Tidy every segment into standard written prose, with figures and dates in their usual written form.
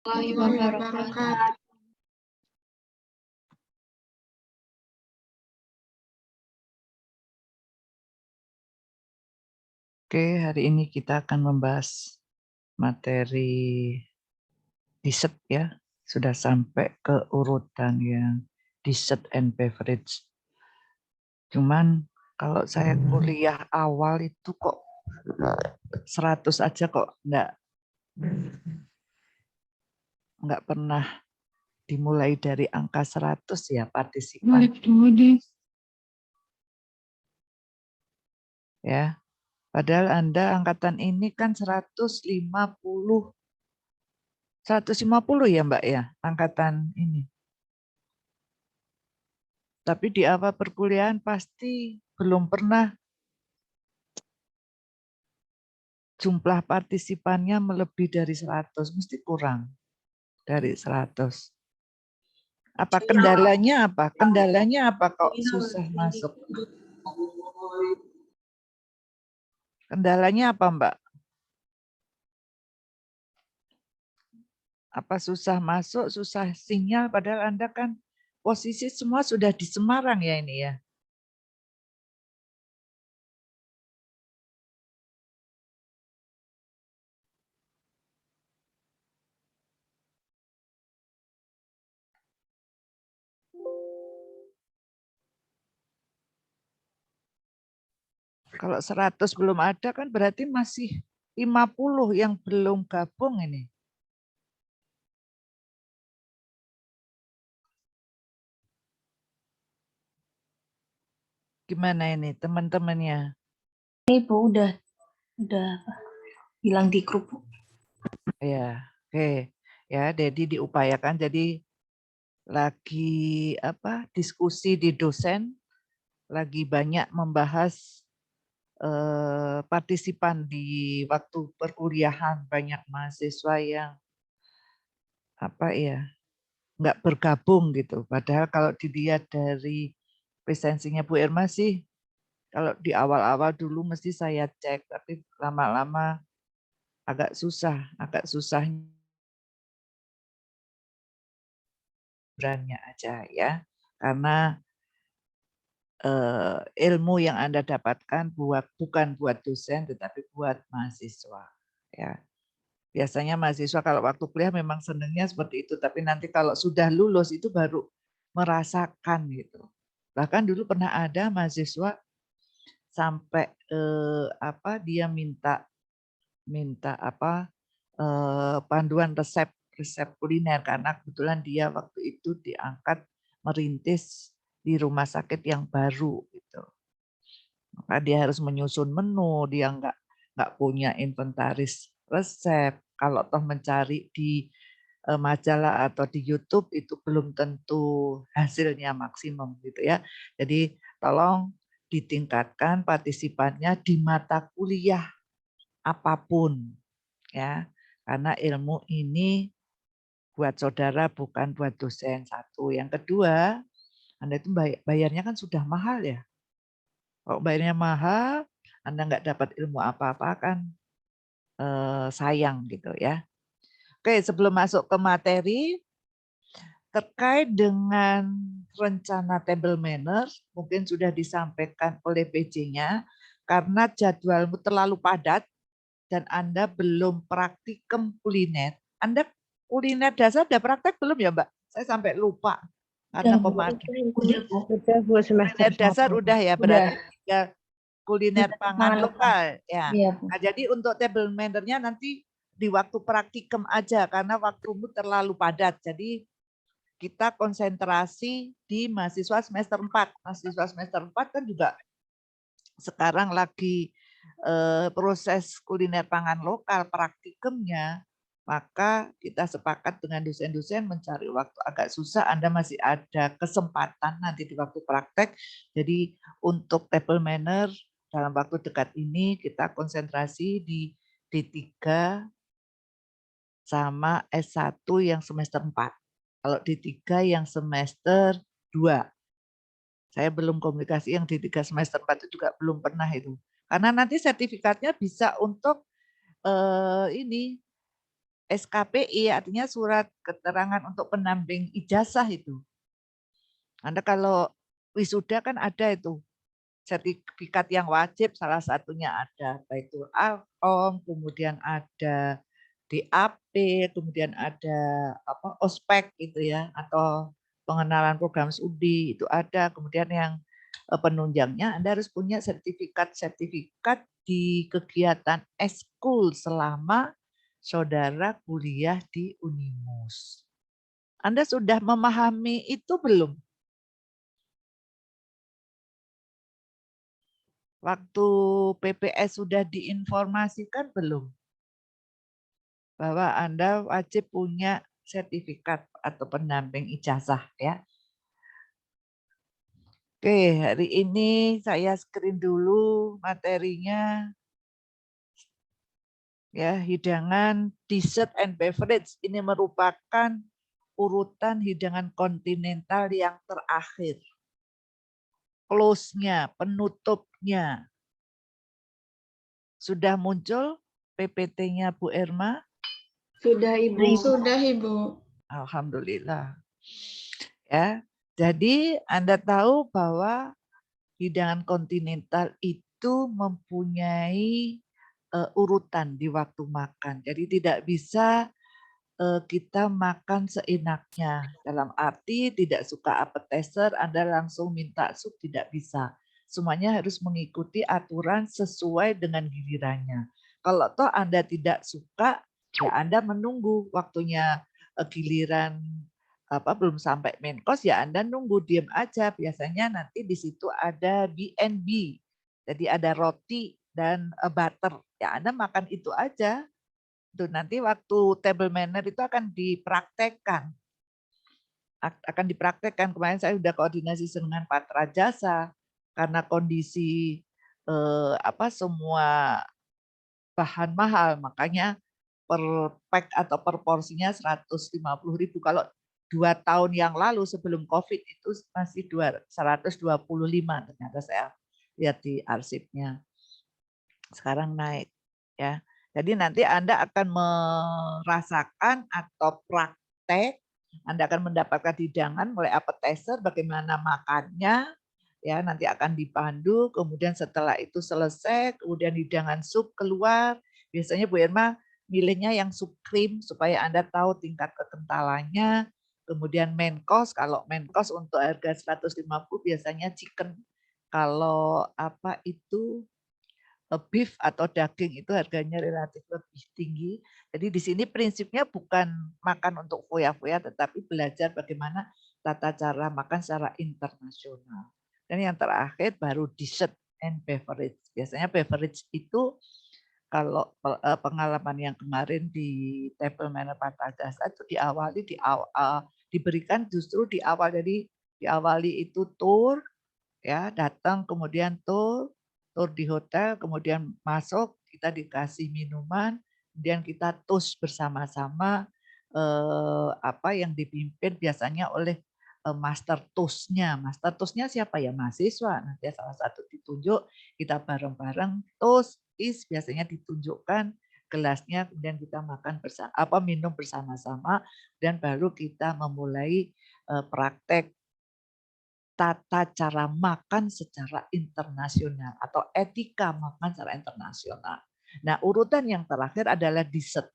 Warahmatullahi wabarakatuh. Oke, hari ini kita akan membahas materi dessert ya. Sudah sampai ke urutan yang dessert and beverage. Cuman kalau saya kuliah awal itu kok 100 aja kok nggak pernah dimulai dari angka 100 ya partisipan. Ya. Padahal Anda angkatan ini kan 150 ya Mbak ya, angkatan ini. Tapi di awal perkuliahan pasti belum pernah jumlah partisipannya melebihi dari 100, mesti kurang dari 100. Apa kendalanya apa? Kendalanya apa kok susah masuk? Kendalanya apa Mbak? Apa susah masuk, susah sinyal, padahal Anda kan posisi semua sudah di Semarang ya ini ya? Kalau 100 belum ada kan berarti masih 50 yang belum gabung ini. Gimana ini teman-temannya? Ini Bu udah bilang di grup Bu. Ya, oke. Ya, jadi diupayakan jadi lagi diskusi di dosen, lagi banyak membahas partisipan di waktu perkuliahan, banyak mahasiswa yang nggak bergabung gitu. Padahal kalau dilihat dari presensinya Bu Irma sih, kalau di awal-awal dulu mesti saya cek, tapi lama-lama agak susah berannya aja ya, karena ilmu yang Anda dapatkan bukan buat dosen, tetapi buat mahasiswa. Ya, biasanya mahasiswa kalau waktu kuliah memang senangnya seperti itu, tapi nanti kalau sudah lulus itu baru merasakan gitu. Bahkan dulu pernah ada mahasiswa sampai dia minta panduan resep kuliner karena kebetulan dia waktu itu diangkat merintis di rumah sakit yang baru gitu. Maka dia harus menyusun menu, dia nggak punya inventaris resep. Kalau toh mencari di majalah atau di YouTube itu belum tentu hasilnya maksimum gitu ya. Jadi tolong ditingkatkan partisipannya di mata kuliah apapun ya. Karena ilmu ini buat saudara bukan buat dosen, satu. Yang kedua, Anda itu bayarnya kan sudah mahal ya. Kalau bayarnya mahal, Anda nggak dapat ilmu apa-apa kan sayang gitu ya. Oke, sebelum masuk ke materi, terkait dengan rencana table manner, mungkin sudah disampaikan oleh PJ-nya, karena jadwalmu terlalu padat dan Anda belum praktikum kuliner. Anda kuliner dasar udah praktek belum ya Mbak? Saya sampai lupa karena komando. Udah Bu semester Kuliner dasar 1. udah ya, berarti tinggal kuliner pangan lokal. lokal ya. Iya Bu. Nah, jadi untuk table manner-nya nanti di waktu praktikum aja karena waktumu terlalu padat. Jadi kita konsentrasi di mahasiswa semester 4. Mahasiswa semester 4 kan juga sekarang lagi proses kuliner pangan lokal praktikumnya, maka kita sepakat dengan dosen-dosen mencari waktu agak susah, Anda masih ada kesempatan nanti di waktu praktek. Jadi untuk table manner dalam waktu dekat ini kita konsentrasi di D3 sama S1 yang semester 4. Kalau D3 yang semester 2. Saya belum komunikasi yang D3 semester 4 itu juga belum pernah itu. Karena nanti sertifikatnya bisa untuk ini SKPI artinya surat keterangan untuk pendamping ijazah itu. Anda kalau wisuda kan ada itu sertifikat yang wajib, salah satunya ada Baitul Arqam, kemudian ada DAP, kemudian ada ospek gitu ya, atau pengenalan program studi itu ada. Kemudian yang penunjangnya Anda harus punya sertifikat di kegiatan eskul selama saudara kuliah di Unimus. Anda sudah memahami itu belum? Waktu PPS sudah diinformasikan belum? Bahwa Anda wajib punya sertifikat atau pendamping ijazah ya. Oke, hari ini saya screen dulu materinya. Ya, hidangan dessert and beverage ini merupakan urutan hidangan kontinental yang terakhir. Close-nya, penutupnya. Sudah muncul PPT-nya Bu Erma? Sudah Ibu. Sudah, Ibu. Alhamdulillah. Ya, jadi Anda tahu bahwa hidangan kontinental itu mempunyai urutan di waktu makan. Jadi tidak bisa kita makan seenaknya. Dalam arti tidak suka appetizer, Anda langsung minta sup, tidak bisa. Semuanya harus mengikuti aturan sesuai dengan gilirannya. Kalau toh Anda tidak suka, ya Anda menunggu waktunya giliran belum sampai main course, ya Anda nunggu diam aja. Biasanya nanti di situ ada B&B. Jadi ada roti dan butter. Ya Anda makan itu aja. Tuh, nanti waktu table manner itu akan dipraktekkan. Kemarin saya sudah koordinasi dengan Patra Jasa karena kondisi semua bahan mahal, makanya per pack atau per porsinya 150.000. Kalau 2 tahun yang lalu sebelum COVID itu masih 125, ternyata saya lihat di arsipnya. Sekarang naik ya. Jadi nanti Anda akan merasakan atau praktek, Anda akan mendapatkan hidangan mulai appetizer, bagaimana makannya, ya nanti akan dipandu, kemudian setelah itu selesai, kemudian hidangan sup keluar. Biasanya Bu Irma milihnya yang sup krim supaya Anda tahu tingkat kekentalannya. Kemudian main course, kalau main course untuk harga 150 biasanya chicken. Kalau beef atau daging itu harganya relatif lebih tinggi. Jadi di sini prinsipnya bukan makan untuk foya-foya, tetapi belajar bagaimana tata cara makan secara internasional. Dan yang terakhir baru dessert and beverage. Biasanya beverage itu kalau pengalaman yang kemarin di table manner Patra Jasa itu diberikan justru di awal. Jadi diawali itu tour, ya datang kemudian tour di hotel, kemudian masuk, kita dikasih minuman, kemudian kita toast bersama-sama yang dipimpin biasanya oleh master toast-nya. Master toast-nya siapa ya? Mahasiswa. Nanti salah satu ditunjuk, kita bareng-bareng toast, biasanya ditunjukkan gelasnya, kemudian kita minum bersama-sama, dan baru kita memulai praktek tata cara makan secara internasional atau etika makan secara internasional. Nah, urutan yang terakhir adalah dessert.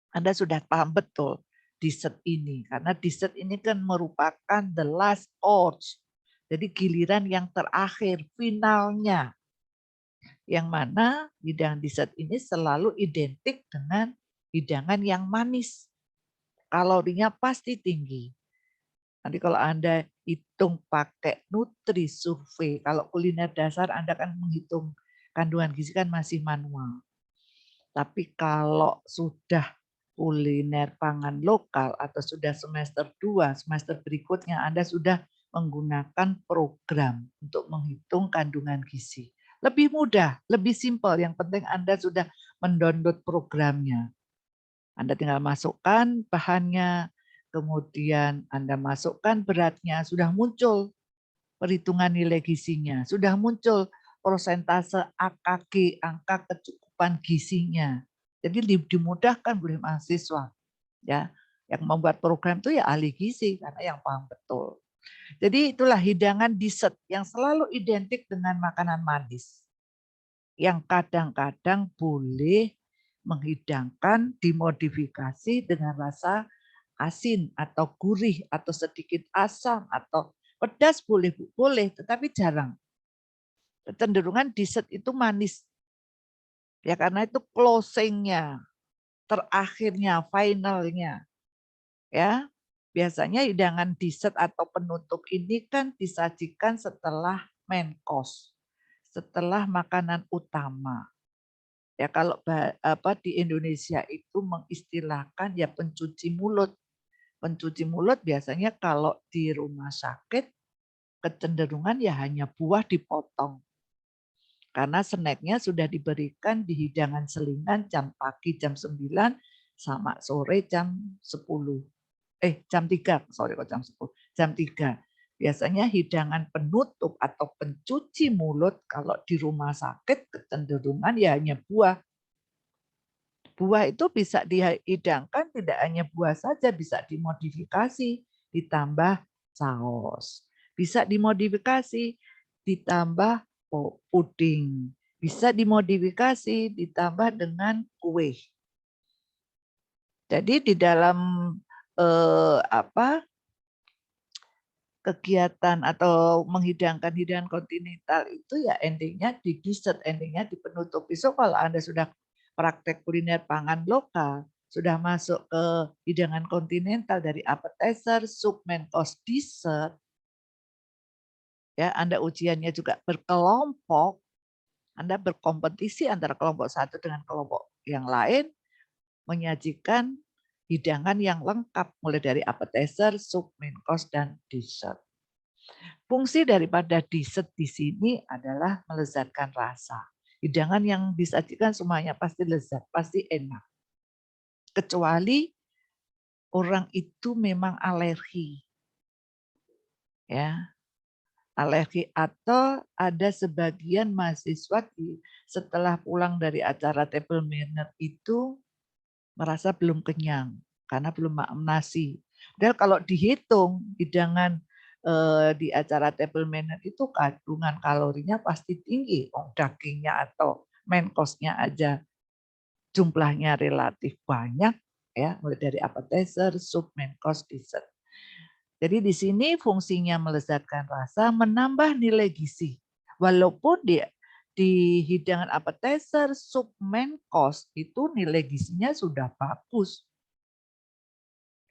Anda sudah paham betul dessert ini, karena dessert ini kan merupakan the last course. Jadi giliran yang terakhir, finalnya. Yang mana hidangan dessert ini selalu identik dengan hidangan yang manis. Kalorinya pasti tinggi. Nanti kalau Anda hitung pakai Nutri Survey, kalau kuliner dasar Anda kan menghitung kandungan gizi kan masih manual. Tapi kalau sudah kuliner pangan lokal atau sudah semester 2, semester berikutnya Anda sudah menggunakan program untuk menghitung kandungan gizi. Lebih mudah, lebih simpel, yang penting Anda sudah mendownload programnya. Anda tinggal masukkan bahannya, kemudian Anda masukkan beratnya, sudah muncul perhitungan nilai gizinya, sudah muncul persentase AKG, angka kecukupan gizinya. Jadi dimudahkan oleh mahasiswa. Ya, yang membuat program itu ya ahli gizi karena yang paham betul. Jadi itulah hidangan dessert yang selalu identik dengan makanan manis. Yang kadang-kadang boleh menghidangkan dimodifikasi dengan rasa asin atau gurih atau sedikit asam atau pedas boleh, tetapi jarang. Kecenderungan dessert itu manis. Ya karena itu closing-nya, terakhirnya, finalnya. Ya. Biasanya hidangan dessert atau penutup ini kan disajikan setelah main course, setelah makanan utama. Ya kalau di Indonesia itu mengistilahkan ya pencuci mulut. Pencuci mulut biasanya kalau di rumah sakit kecenderungan ya hanya buah dipotong. Karena snacknya sudah diberikan di hidangan selingan jam pagi jam 9 sama sore jam 10. Jam 3, sorry kok jam 10. Jam 3. Biasanya hidangan penutup atau pencuci mulut kalau di rumah sakit kecenderungan ya hanya buah. Buah itu bisa dihidangkan tidak hanya buah saja, bisa dimodifikasi, ditambah saus. Bisa dimodifikasi, ditambah puding. Bisa dimodifikasi, ditambah dengan kue. Jadi di dalam kegiatan atau menghidangkan hidangan kontinental itu ya endingnya di dessert, endingnya di penutup. Besok kalau Anda sudah praktek kuliner pangan lokal, sudah masuk ke hidangan kontinental dari appetizer, sup, main course, dessert, ya Anda ujiannya juga berkelompok, Anda berkompetisi antara kelompok satu dengan kelompok yang lain, menyajikan hidangan yang lengkap mulai dari appetizer, sup, main course, dan dessert. Fungsi daripada dessert di sini adalah melezatkan rasa. Hidangan yang disajikan semuanya pasti lezat, pasti enak. Kecuali orang itu memang alergi. Ya. Alergi atau ada sebagian mahasiswa setelah pulang dari acara table manner itu merasa belum kenyang karena belum makan nasi. Dan kalau dihitung hidangan di acara table manner itu kandungan kalorinya pasti tinggi. Dagingnya atau main course-nya aja jumlahnya relatif banyak ya, mulai dari appetizer, sup, main course, dessert. Jadi di sini fungsinya melezatkan rasa, menambah nilai gizi. Walaupun di hidangan appetizer, sup, main course itu nilai gizinya sudah bagus.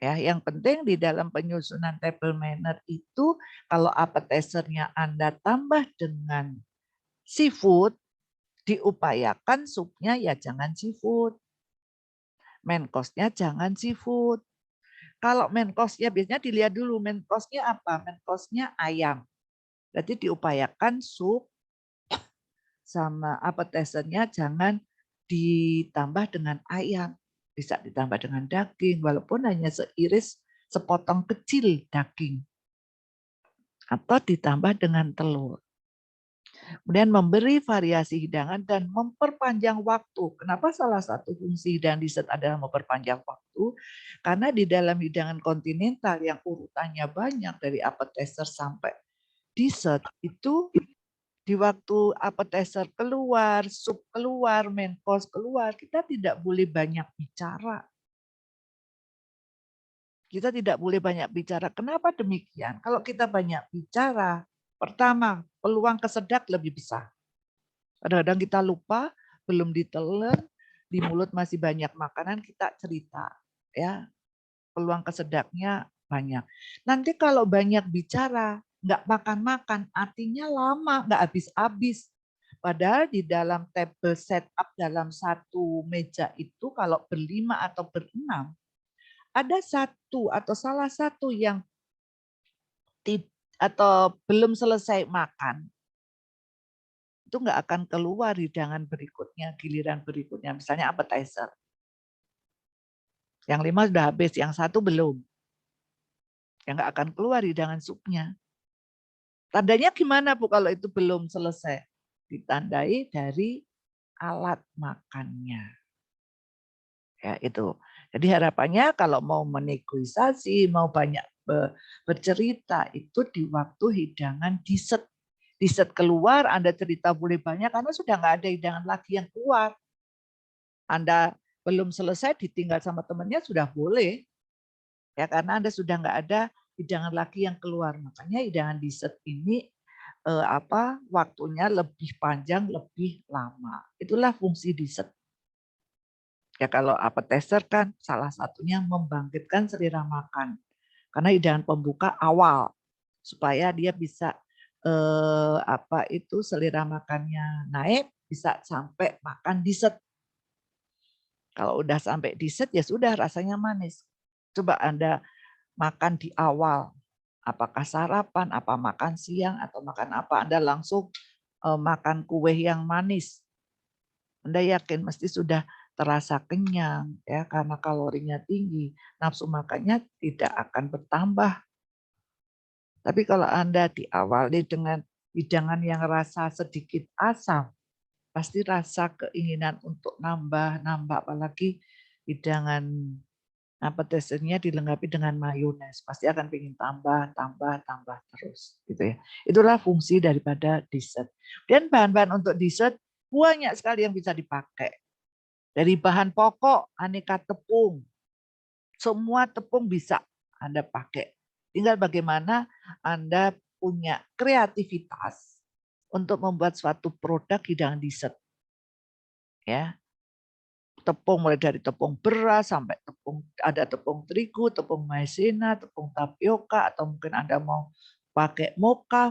Ya, yang penting di dalam penyusunan table manner itu kalau appetizer-nya Anda tambah dengan seafood, diupayakan supnya ya jangan seafood. Main course-nya jangan seafood. Kalau main course-nya biasanya dilihat dulu main course-nya apa? Main course-nya ayam. Berarti diupayakan sup sama appetizer-nya jangan ditambah dengan ayam. Bisa ditambah dengan daging, walaupun hanya seiris sepotong kecil daging. Atau ditambah dengan telur. Kemudian memberi variasi hidangan dan memperpanjang waktu. Kenapa salah satu fungsi hidangan dessert adalah memperpanjang waktu? Karena di dalam hidangan kontinental yang urutannya banyak dari appetizer sampai dessert itu di waktu appetizer keluar, sup keluar, main course keluar, kita tidak boleh banyak bicara. Kita tidak boleh banyak bicara. Kenapa demikian? Kalau kita banyak bicara, pertama, peluang kesedak lebih besar. Kadang-kadang kita lupa, belum ditelan, di mulut masih banyak makanan, kita cerita. Ya, peluang kesedaknya banyak. Nanti kalau banyak bicara, nggak makan-makan, artinya lama, nggak habis-habis. Padahal di dalam table setup dalam satu meja itu kalau berlima atau berenam, ada satu atau salah satu yang atau belum selesai makan, itu nggak akan keluar hidangan berikutnya, giliran berikutnya, misalnya appetizer. Yang 5 sudah habis, yang 1 belum. Yang nggak akan keluar hidangan supnya. Tandanya gimana Bu kalau itu belum selesai? Ditandai dari alat makannya. Ya, itu. Jadi harapannya kalau mau menegosiasi, mau banyak bercerita itu di waktu hidangan dessert. Dessert keluar, Anda cerita boleh banyak karena sudah nggak ada hidangan lagi yang keluar. Anda belum selesai ditinggal sama temannya sudah boleh. Ya, karena Anda sudah nggak ada hidangan lagi yang keluar. Makanya hidangan dessert ini waktunya lebih panjang, lebih lama. Itulah fungsi dessert. Ya kalau appetizer kan salah satunya membangkitkan selera makan. Karena hidangan pembuka awal supaya dia bisa selera makannya naik, bisa sampai makan dessert. Kalau udah sampai dessert ya sudah rasanya manis. Coba Anda makan di awal, apakah sarapan, apa makan siang atau makan apa, Anda langsung makan kue yang manis. Anda yakin mesti sudah terasa kenyang ya karena kalorinya tinggi, nafsu makannya tidak akan bertambah. Tapi kalau Anda diawali dengan hidangan yang rasa sedikit asam, pasti rasa keinginan untuk nambah, apalagi hidangan appetizer-nya dilengkapi dengan mayones, pasti akan ingin tambah terus gitu ya. Itulah fungsi daripada dessert. Dan bahan-bahan untuk dessert banyak sekali yang bisa dipakai. Dari bahan pokok, aneka tepung. Semua tepung bisa Anda pakai. Tinggal bagaimana Anda punya kreativitas untuk membuat suatu produk hidangan dessert. Ya. Tepung mulai dari tepung beras sampai ada tepung terigu, tepung maizena, tepung tapioka, atau mungkin Anda mau pakai mocha,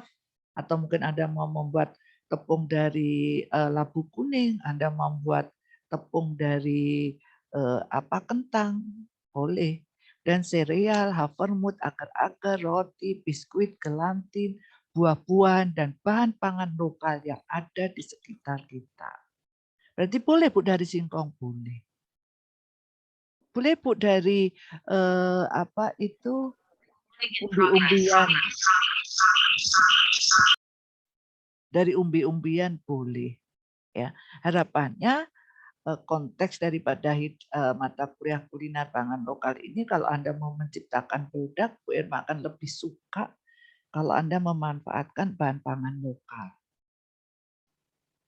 atau mungkin Anda mau membuat tepung dari labu kuning, Anda membuat tepung dari kentang, boleh. Dan sereal, havermut, agar-agar, roti, biskuit, gelantin, buah-buahan, dan bahan pangan lokal yang ada di sekitar kita. Berarti boleh Bu dari singkong, boleh. Boleh Bu dari umbi-umbian. Dari umbi-umbian boleh. Ya, harapannya konteks daripada mata kuliah kuliner pangan lokal ini kalau Anda mau menciptakan produk, Bu Irma akan lebih suka kalau Anda memanfaatkan bahan pangan lokal.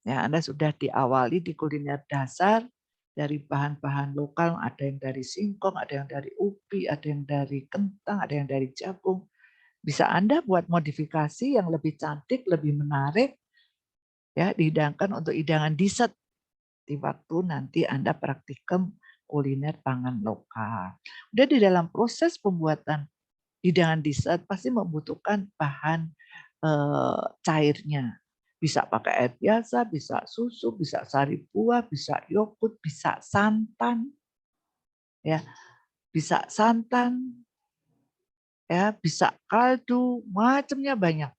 Ya, Anda sudah diawali di kuliner dasar dari bahan-bahan lokal, ada yang dari singkong, ada yang dari ubi, ada yang dari kentang, ada yang dari jagung. Bisa Anda buat modifikasi yang lebih cantik, lebih menarik, ya dihidangkan untuk hidangan dessert di waktu nanti Anda praktikum kuliner pangan lokal. Udah di dalam proses pembuatan hidangan dessert pasti membutuhkan bahan cairnya. Bisa pakai air biasa, bisa susu, bisa sari buah, bisa yogurt, bisa santan. Ya, bisa santan, ya, bisa kaldu, macamnya banyak.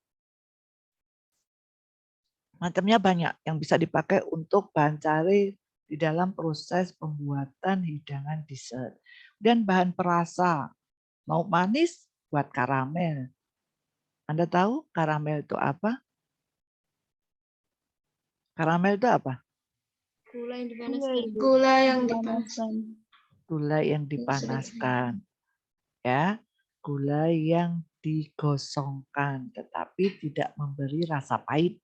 Macamnya banyak yang bisa dipakai untuk bahan cair di dalam proses pembuatan hidangan dessert. Dan bahan perasa, mau manis buat karamel. Anda tahu karamel itu apa? Karamel itu apa? Gula yang dipanaskan. Gula yang dipanaskan. Gula yang dipanaskan. Ya, gula yang digosongkan tetapi tidak memberi rasa pahit.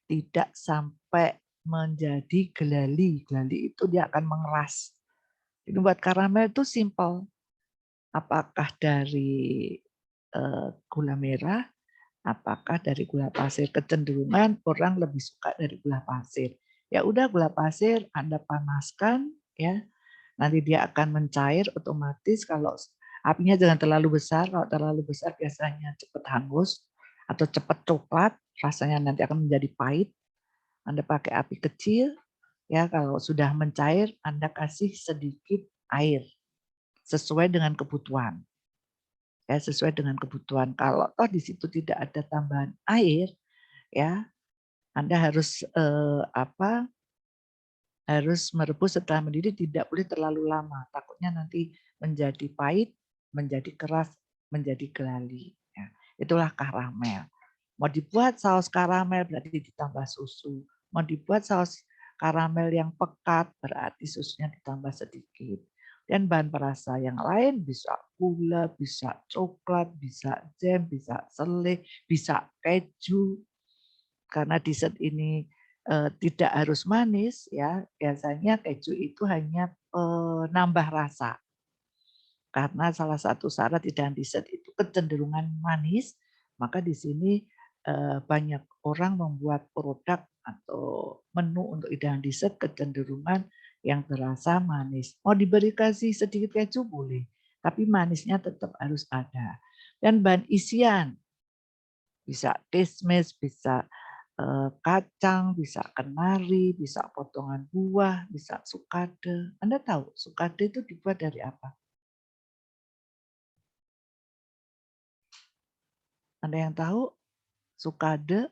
Tidak sampai menjadi gelali. Gelali itu dia akan mengeras. Jadi buat karamel itu simple. Apakah dari gula merah, apakah dari gula pasir. Kecenderungan orang lebih suka dari gula pasir. Ya udah gula pasir Anda panaskan ya. Nanti dia akan mencair otomatis kalau apinya jangan terlalu besar. Kalau terlalu besar biasanya cepat hangus atau cepat coklat, rasanya nanti akan menjadi pahit. Anda pakai api kecil ya, kalau sudah mencair Anda kasih sedikit air sesuai dengan kebutuhan. Ya, sesuai dengan kebutuhan. Kalau toh di situ tidak ada tambahan air, ya Anda harus harus merebus setelah mendidih, tidak boleh terlalu lama. Takutnya nanti menjadi pahit, menjadi keras, menjadi gelali. Ya, itulah karamel. Mau dibuat saus karamel berarti ditambah susu. Mau dibuat saus Karamel yang pekat berarti susunya ditambah sedikit. Dan bahan perasa yang lain bisa gula, bisa coklat, bisa jam, bisa selai, bisa keju. Karena dessert ini tidak harus manis, ya biasanya keju itu hanya nambah rasa. Karena salah satu syarat hidangan dessert itu kecenderungan manis, maka di sini banyak orang membuat produk atau menu untuk hidangan dessert kecenderungan yang terasa manis. Mau diberi kasih sedikit keju boleh, tapi manisnya tetap harus ada. Dan bahan isian bisa kismis, bisa kacang, bisa kenari, bisa potongan buah, bisa sukade. Anda tahu sukade itu dibuat dari apa? Anda yang tahu sukade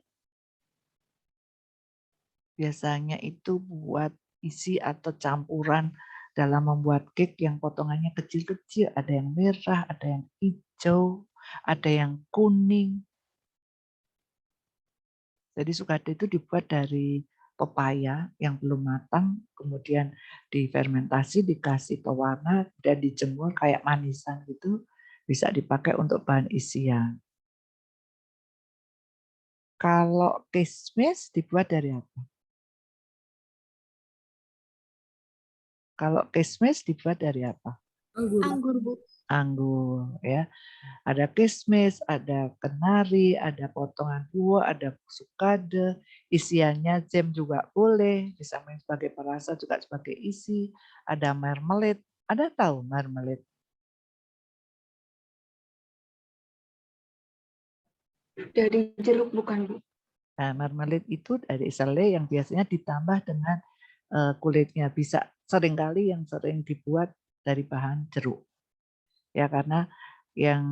biasanya itu buat isi atau campuran dalam membuat cake yang potongannya kecil-kecil. Ada yang merah, ada yang hijau, ada yang kuning. Jadi sukade itu dibuat dari pepaya yang belum matang, kemudian difermentasi, dikasih pewarna, dan dijemur kayak manisan gitu, bisa dipakai untuk bahan isian. Kalau kismis dibuat dari apa? Kalau kismis dibuat dari apa? Anggur, Bu. Anggur, ya. Ada kismis, ada kenari, ada potongan buah, ada sukade, isiannya jam juga boleh, bisa main sebagai perasa juga sebagai isi. Ada marmalade. Ada tahu marmalade? Dari jeruk bukan, Bu? Nah, marmalade itu dari selai yang biasanya ditambah dengan kulitnya. Bisa seringkali yang sering dibuat dari bahan jeruk. Ya karena yang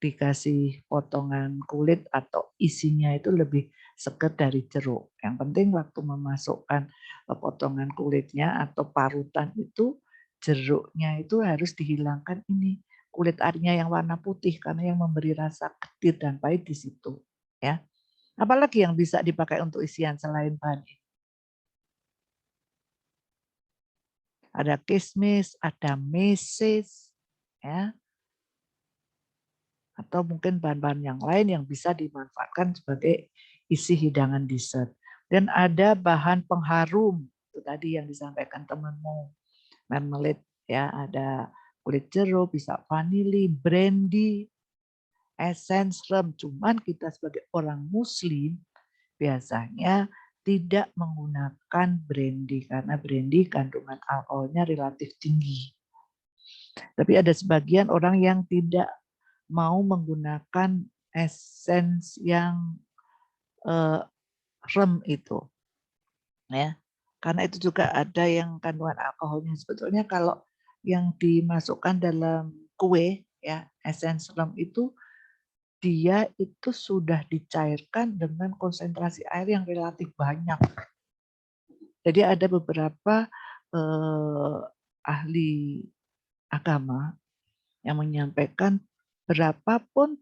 dikasih potongan kulit atau isinya itu lebih seger dari jeruk. Yang penting waktu memasukkan potongan kulitnya atau parutan itu jeruknya itu harus dihilangkan ini kulit arinya yang warna putih karena yang memberi rasa getir dan pahit di situ, ya. Apalagi yang bisa dipakai untuk isian selain bahan ini? Ada kismis, ada meses, ya. Atau mungkin bahan-bahan yang lain yang bisa dimanfaatkan sebagai isi hidangan dessert. Dan ada bahan pengharum, itu tadi yang disampaikan temanmu, marmalade, ya, ada kulit jeruk, bisa vanili, brandy, essence rum. Cuman kita sebagai orang Muslim biasanya tidak menggunakan brandy karena brandy kandungan alkoholnya relatif tinggi. Tapi ada sebagian orang yang tidak mau menggunakan essence yang rem itu, ya. Karena itu juga ada yang kandungan alkoholnya. Sebetulnya kalau yang dimasukkan dalam kue, ya, essence rem itu dia itu sudah dicairkan dengan konsentrasi air yang relatif banyak. Jadi ada beberapa ahli agama yang menyampaikan berapapun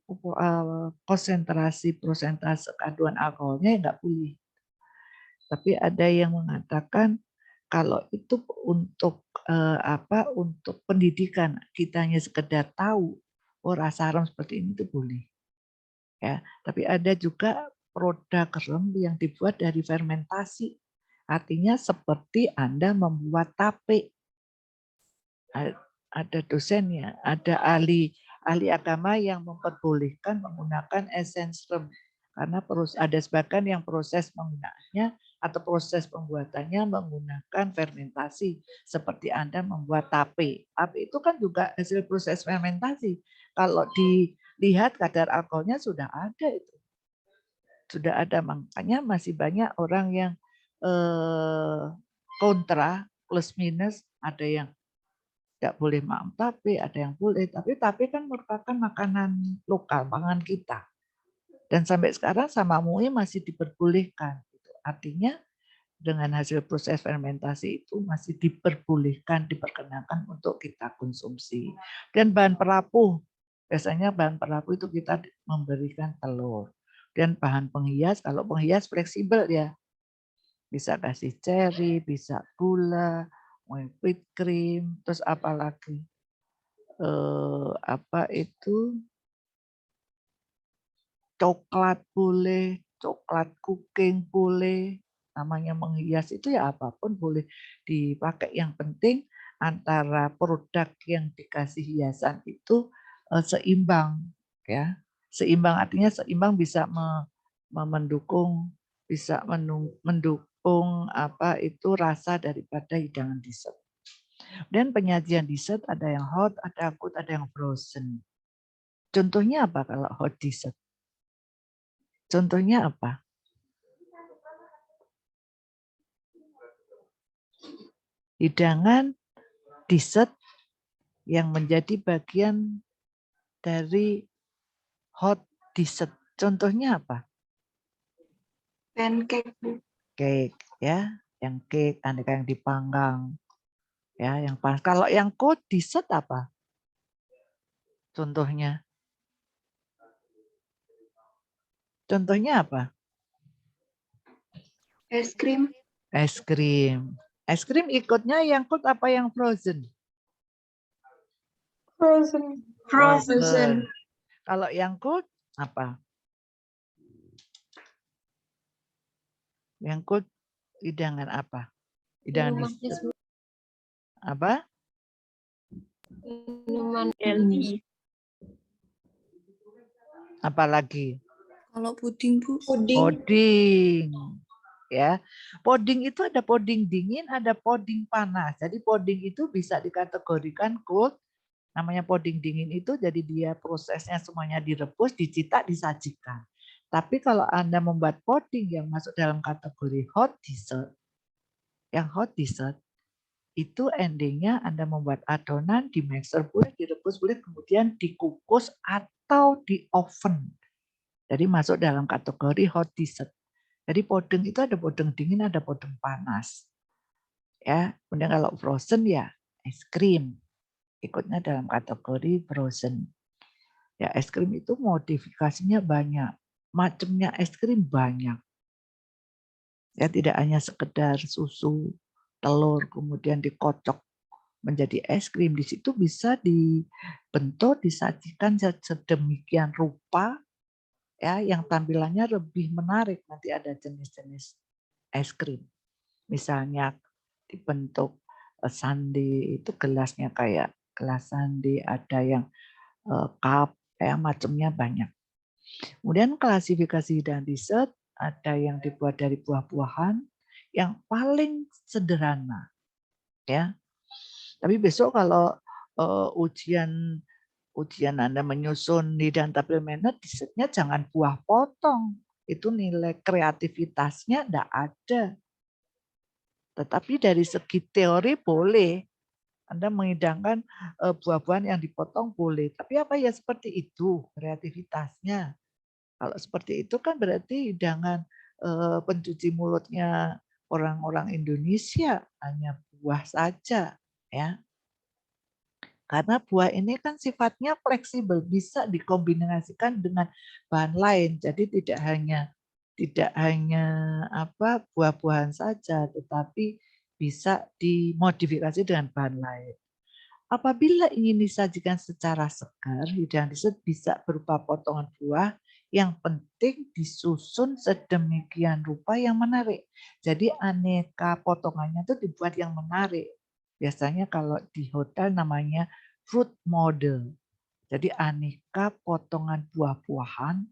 konsentrasi persentase kandungan alkoholnya ya nggak boleh. Tapi ada yang mengatakan kalau itu untuk untuk pendidikan, kita hanya sekedar tahu oh rasa rem seperti ini itu boleh. Ya, tapi ada juga produk rem yang dibuat dari fermentasi. Artinya seperti Anda membuat tape. Ada dosennya, ada ahli agama yang memperbolehkan menggunakan essence rem karena ada sebagian yang proses penggunaannya atau proses pembuatannya menggunakan fermentasi seperti Anda membuat tape. Tape itu kan juga hasil proses fermentasi. Kalau dilihat kadar alkoholnya sudah ada itu. Sudah ada, makanya masih banyak orang yang kontra plus minus, ada yang nggak boleh makan tape, ada yang boleh. Tapi tape kan merupakan makanan lokal, pangan kita. Dan sampai sekarang sama MUI masih diperbolehkan. Artinya dengan hasil proses fermentasi itu masih diperbolehkan, diperkenankan untuk kita konsumsi. Dan bahan perapuh, biasanya bahan perapuh itu kita memberikan telur. Dan bahan penghias, kalau penghias fleksibel ya. Bisa kasih cherry, bisa gula, whipped cream, terus apa lagi? Apa itu? Coklat boleh, coklat cooking boleh. Namanya menghias itu ya apapun boleh dipakai. Yang penting antara produk yang dikasih hiasan itu seimbang, ya. Seimbang artinya seimbang bisa mendukung mendukung apa itu rasa daripada hidangan dessert. Dan penyajian dessert ada yang hot, ada cold, ada yang frozen. Contohnya apa kalau hot dessert? Contohnya apa? Hidangan dessert yang menjadi bagian dari hot dessert. Contohnya apa? Pancake, Bu. Cake, ya. Yang cake, aneka yang dipanggang. Ya, yang pas. Kalau yang cold dessert apa? Contohnya. Contohnya apa? Es krim. Es krim. Es krim ikutnya yang cold apa yang frozen? Frozen. Frozen. Kalau yang cold apa? Yang cold hidangan apa? Hidangan dessert. Apa? Minuman healthy. Apalagi? Kalau puding, Bu. Puding. Puding. Ya. Puding itu ada puding dingin, ada puding panas. Jadi puding itu bisa dikategorikan cold. Namanya puding dingin itu jadi dia prosesnya semuanya direbus, dicita, disajikan. Tapi kalau Anda membuat puding yang masuk dalam kategori hot dessert, yang hot dessert itu endingnya Anda membuat adonan, di mixer boleh, direbus boleh, kemudian dikukus atau di oven. Jadi masuk dalam kategori hot dessert. Jadi puding itu ada puding dingin, ada puding panas. Ya, kemudian kalau frozen ya es krim. Ikutnya dalam kategori frozen. Ya, es krim itu modifikasinya banyak. Macamnya es krim banyak. Ya, tidak hanya sekedar susu, telur kemudian dikocok menjadi es krim. Di situ bisa dibentuk, disajikan sedemikian rupa ya yang tampilannya lebih menarik. Nanti ada jenis-jenis es krim. Misalnya dibentuk sundae itu gelasnya kayak gelas sundae, ada yang cup, ya macamnya banyak. Kemudian klasifikasi dan dessert ada yang dibuat dari buah-buahan yang paling sederhana, ya. Tapi besok kalau ujian Anda menyusun hidangan tampil menu, dessertnya jangan buah potong. Itu nilai kreativitasnya tidak ada. Tetapi dari segi teori boleh. Anda menghidangkan buah-buahan yang dipotong boleh. Tapi apa ya seperti itu kreativitasnya. Kalau seperti itu kan berarti hidangan pencuci mulutnya orang-orang Indonesia hanya buah saja, ya. Karena buah ini kan sifatnya fleksibel, bisa dikombinasikan dengan bahan lain. Jadi tidak hanya apa buah-buahan saja, tetapi bisa dimodifikasi dengan bahan lain. Apabila ingin disajikan secara segar, hidangan dessert bisa berupa potongan buah, yang penting disusun sedemikian rupa yang menarik. Jadi aneka potongannya itu dibuat yang menarik. Biasanya kalau di hotel namanya fruit model. Jadi aneka potongan buah-buahan,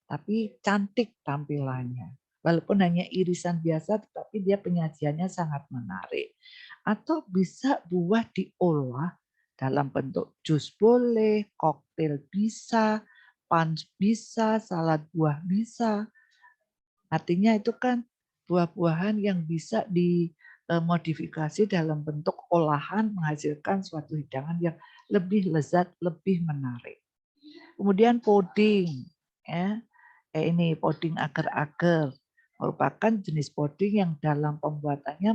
tapi cantik tampilannya. Walaupun hanya irisan biasa, tetapi dia penyajiannya sangat menarik. Atau bisa buah diolah dalam bentuk jus boleh, koktail bisa, punch bisa, salad buah bisa. Artinya itu kan buah-buahan yang bisa dimodifikasi dalam bentuk olahan menghasilkan suatu hidangan yang lebih lezat, lebih menarik. Kemudian puding, ya. Ini puding agar-agar merupakan jenis puding yang dalam pembuatannya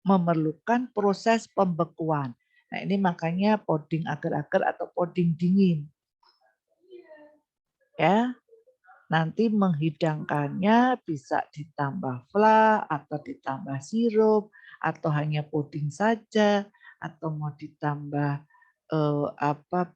memerlukan proses pembekuan. Nah, ini makanya puding agar-agar atau puding dingin. Ya. nanti menghidangkannya bisa ditambah fla atau ditambah sirup atau hanya puding saja atau mau ditambah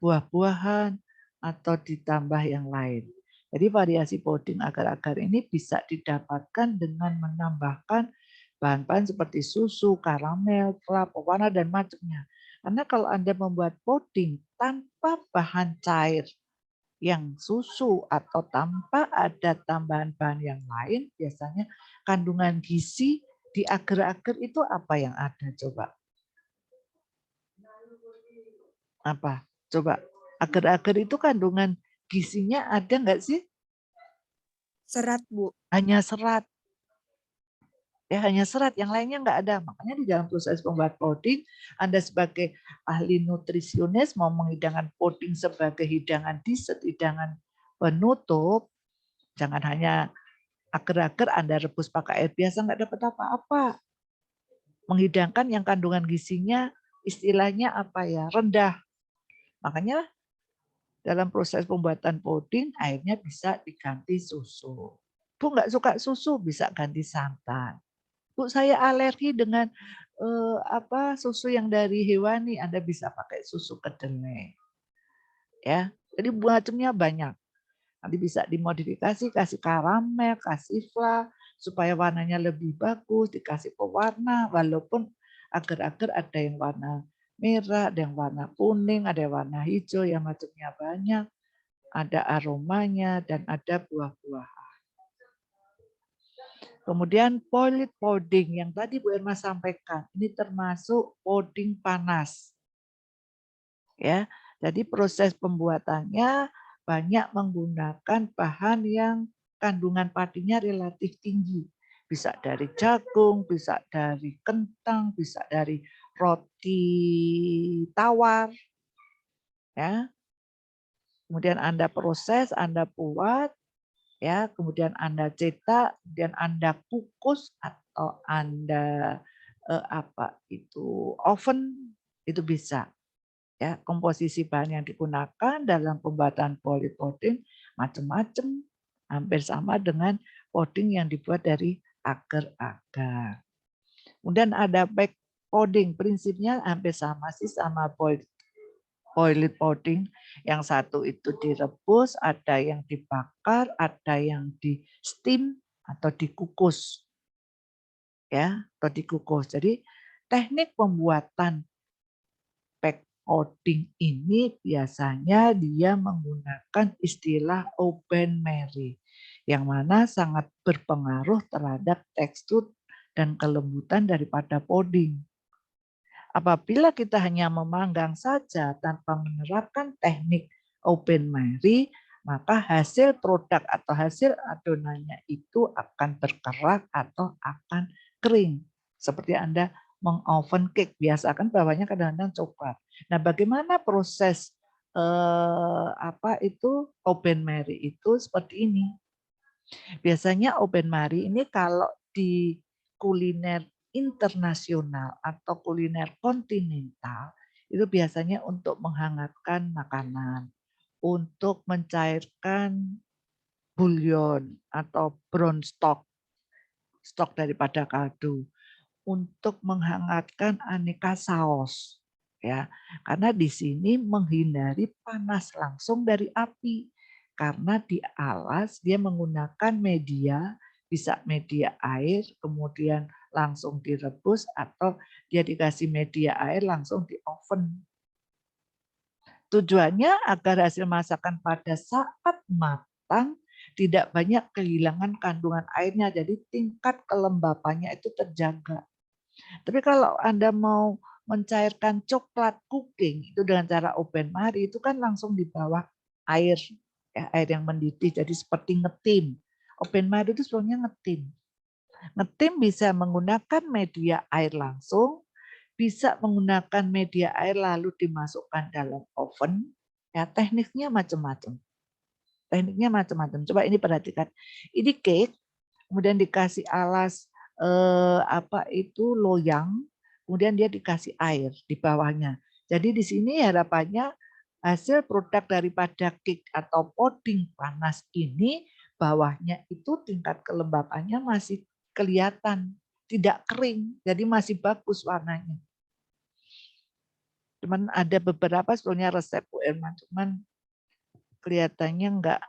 buah-buahan atau ditambah yang lain. Jadi variasi puding agar-agar ini bisa didapatkan dengan menambahkan bahan-bahan seperti susu, karamel, fla, pewarna dan macamnya. Karena kalau Anda membuat puding tanpa bahan cair yang susu atau tanpa ada tambahan bahan yang lain, biasanya kandungan gizi di agar-agar itu apa yang ada coba? Apa? Coba. Agar-agar itu kandungan gizinya ada nggak sih? Serat, Bu. Hanya serat. Ya, hanya serat, yang lainnya nggak ada. Makanya di dalam proses pembuat puding, Anda sebagai ahli nutrisionis mau menghidangkan puding sebagai hidangan dessert, hidangan penutup, jangan hanya agar-agar Anda rebus pakai air biasa nggak dapat apa-apa. Menghidangkan yang kandungan gizinya istilahnya apa ya, rendah. Makanya dalam proses pembuatan puding airnya bisa diganti susu. Bu nggak suka susu bisa ganti santan. Bu saya alergi dengan susu yang dari hewani, Anda bisa pakai susu kedelai. Ya, jadi macamnya banyak. Nanti bisa dimodifikasi, kasih karamel, kasih fla, supaya warnanya lebih bagus, dikasih pewarna, walaupun agar-agar ada yang warna merah, ada yang warna kuning, ada yang warna hijau, yang macamnya banyak, ada aromanya, dan ada buah-buahan. Kemudian boiled puding, yang tadi Bu Irma sampaikan, ini termasuk puding panas. Ya, jadi proses pembuatannya banyak menggunakan bahan yang kandungan padinya relatif tinggi. Bisa dari jagung, bisa dari kentang, bisa dari roti tawar. Ya. Kemudian Anda proses, Anda buat, ya, kemudian Anda cetak, kemudian Anda kukus atau Anda oven itu bisa. Ya, komposisi bahan yang digunakan dalam pembuatan boiled puding macam-macam, hampir sama dengan puding yang dibuat dari agar-agar. Kemudian ada baked puding, prinsipnya hampir sama sih sama boiled puding. Yang satu itu direbus, ada yang dibakar, ada yang di steam atau dikukus. Ya, atau dikukus. Jadi teknik pembuatan puding ini biasanya dia menggunakan istilah open Mary, yang mana sangat berpengaruh terhadap tekstur dan kelembutan daripada puding. Apabila kita hanya memanggang saja tanpa menerapkan teknik open Mary, maka hasil produk atau hasil adonannya itu akan berkerak atau akan kering. Seperti Anda mengoven cake, biasa kan bawahnya kadang-kadang coklat. Nah, bagaimana proses open Mary itu seperti ini. Biasanya open Mary ini kalau di kuliner internasional atau kuliner kontinental itu biasanya untuk menghangatkan makanan, untuk mencairkan bulyon atau brown stock, stok daripada kaldu, untuk menghangatkan aneka saus, ya, karena di sini menghindari panas langsung dari api, karena di alas dia menggunakan media, bisa media air, kemudian langsung direbus atau dia dikasih media air langsung di oven. Tujuannya agar hasil masakan pada saat matang tidak banyak kehilangan kandungan airnya, jadi tingkat kelembapannya itu terjaga. Tapi kalau Anda mau mencairkan coklat cooking itu dengan cara open Mary itu kan langsung di bawah air, ya, air yang mendidih, jadi seperti ngetim. Open Mary itu sebenarnya ngetim. Ngetim bisa menggunakan media air langsung, bisa menggunakan media air lalu dimasukkan dalam oven. Ya, tekniknya macam-macam. Tekniknya macam-macam. Coba ini perhatikan. Ini cake, kemudian dikasih alas loyang, kemudian dia dikasih air di bawahnya. Jadi di sini harapannya hasil produk daripada cake atau puding panas ini bawahnya itu tingkat kelembapannya masih kelihatan, tidak kering, jadi masih bagus warnanya. Cuman ada beberapa sebetulnya resep Bu Irma, cuman kelihatannya nggak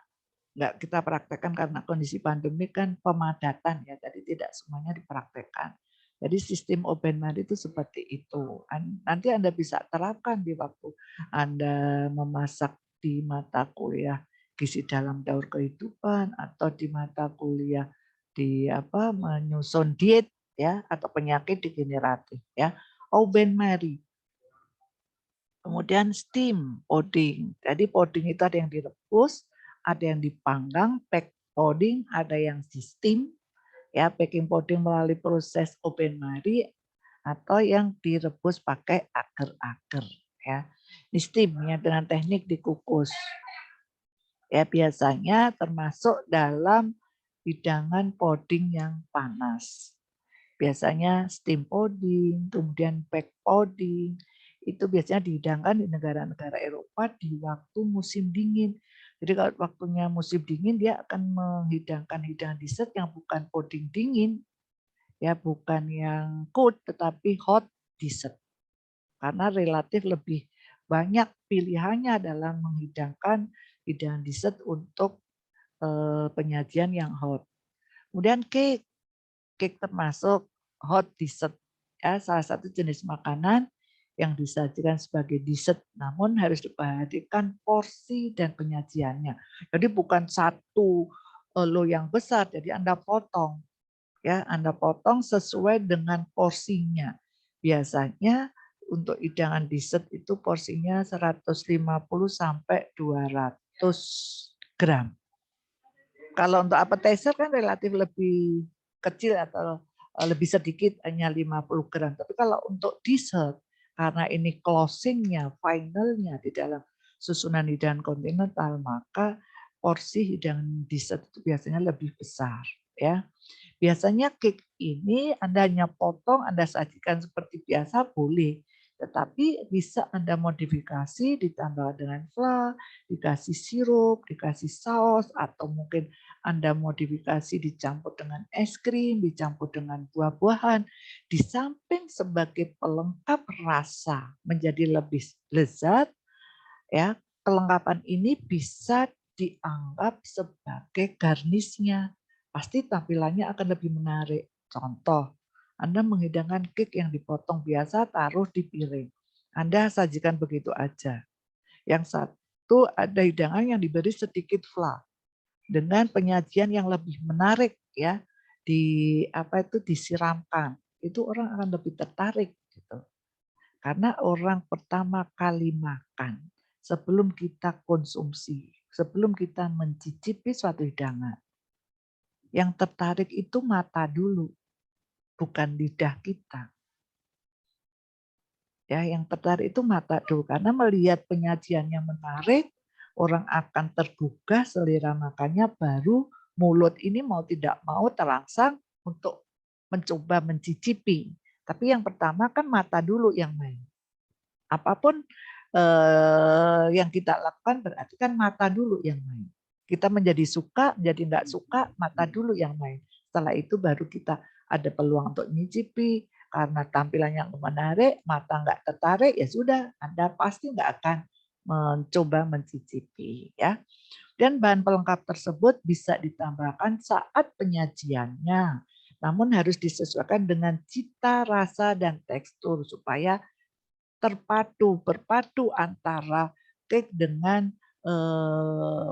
kita praktekkan karena kondisi pandemi kan pemadatan ya, jadi tidak semuanya dipraktekkan. Jadi sistem Open Mind itu seperti itu. Nanti Anda bisa terapkan di waktu Anda memasak di mata kuliah gizi dalam daur kehidupan atau di mata kuliah di menyusun diet ya atau penyakit degeneratif ya. Open Mind. Kemudian steam poding. Jadi poding itu ada yang direbus, ada yang dipanggang, pack poding, ada yang di steam, ya packing poding melalui proses open mari atau yang direbus pakai agar-agar, ya. Ini steam ya dengan teknik dikukus. Ya biasanya termasuk dalam hidangan poding yang panas. Biasanya steam poding, kemudian pack poding, itu biasanya dihidangkan di negara-negara Eropa di waktu musim dingin. Jadi kalau waktunya musim dingin dia akan menghidangkan hidangan dessert yang bukan poding dingin, ya bukan yang cold tetapi hot dessert. Karena relatif lebih banyak pilihannya dalam menghidangkan hidangan dessert untuk penyajian yang hot. Kemudian cake termasuk hot dessert, ya salah satu jenis makanan yang disajikan sebagai dessert, namun harus diperhatikan porsi dan penyajiannya. Jadi bukan satu loyang besar, jadi Anda potong, ya Anda potong sesuai dengan porsinya. Biasanya untuk hidangan dessert itu porsinya 150 sampai 200 gram. Kalau untuk appetizer kan relatif lebih kecil atau lebih sedikit, hanya 50 gram. Tapi kalau untuk dessert, karena ini closingnya, finalnya di dalam susunan hidangan kontinental, maka porsi hidangan dessert itu biasanya lebih besar. Ya, biasanya cake ini Anda hanya potong, Anda sajikan seperti biasa boleh. Tetapi bisa Anda modifikasi ditambah dengan flan, dikasih sirup, dikasih saus, atau mungkin Anda modifikasi dicampur dengan es krim, dicampur dengan buah-buahan. Di samping sebagai pelengkap rasa menjadi lebih lezat, ya kelengkapan ini bisa dianggap sebagai garnisnya. Pasti tampilannya akan lebih menarik. Contoh, Anda menghidangkan cake yang dipotong biasa, taruh di piring. Anda sajikan begitu aja. Yang satu ada hidangan yang diberi sedikit flan dengan penyajian yang lebih menarik, ya. Disiramkan. Itu orang akan lebih tertarik gitu. Karena orang pertama kali makan sebelum kita konsumsi, sebelum kita mencicipi suatu hidangan. Yang tertarik itu mata dulu, bukan lidah kita. Ya, yang tertarik itu mata dulu karena melihat penyajian yang menarik, orang akan tergugah selera makannya, baru mulut ini mau tidak mau terangsang untuk mencoba mencicipi. Tapi yang pertama kan mata dulu yang main. Apapun yang kita lakukan berarti kan mata dulu yang main. Kita menjadi suka, menjadi enggak suka, mata dulu yang main. Setelah itu baru kita ada peluang untuk nyicipi. Karena tampilannya menarik, mata enggak tertarik, ya sudah, Anda pasti enggak akan mencoba mencicipi. Ya. Dan bahan pelengkap tersebut bisa ditambahkan saat penyajiannya. Namun harus disesuaikan dengan cita, rasa, dan tekstur supaya berpadu antara cake dengan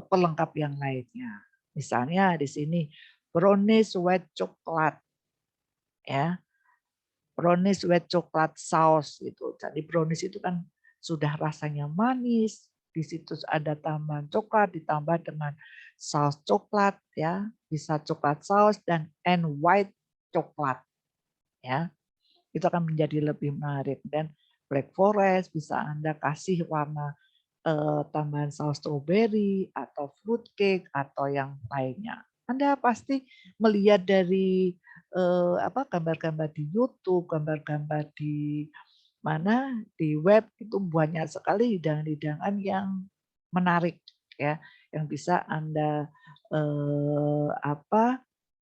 pelengkap yang lainnya. Misalnya di sini brownies white chocolate, ya, brownies white chocolate sauce itu. Jadi brownies itu kan sudah rasanya manis, di situ ada tambahan coklat ditambah dengan saus coklat, ya, bisa coklat saus dan white coklat, ya, itu akan menjadi lebih menarik. Dan Black Forest bisa Anda kasih warna tambahan saus strawberry atau fruit cake atau yang lainnya. Anda pasti melihat dari gambar-gambar di YouTube, gambar-gambar di mana di web itu banyak sekali hidangan-hidangan yang menarik ya yang bisa Anda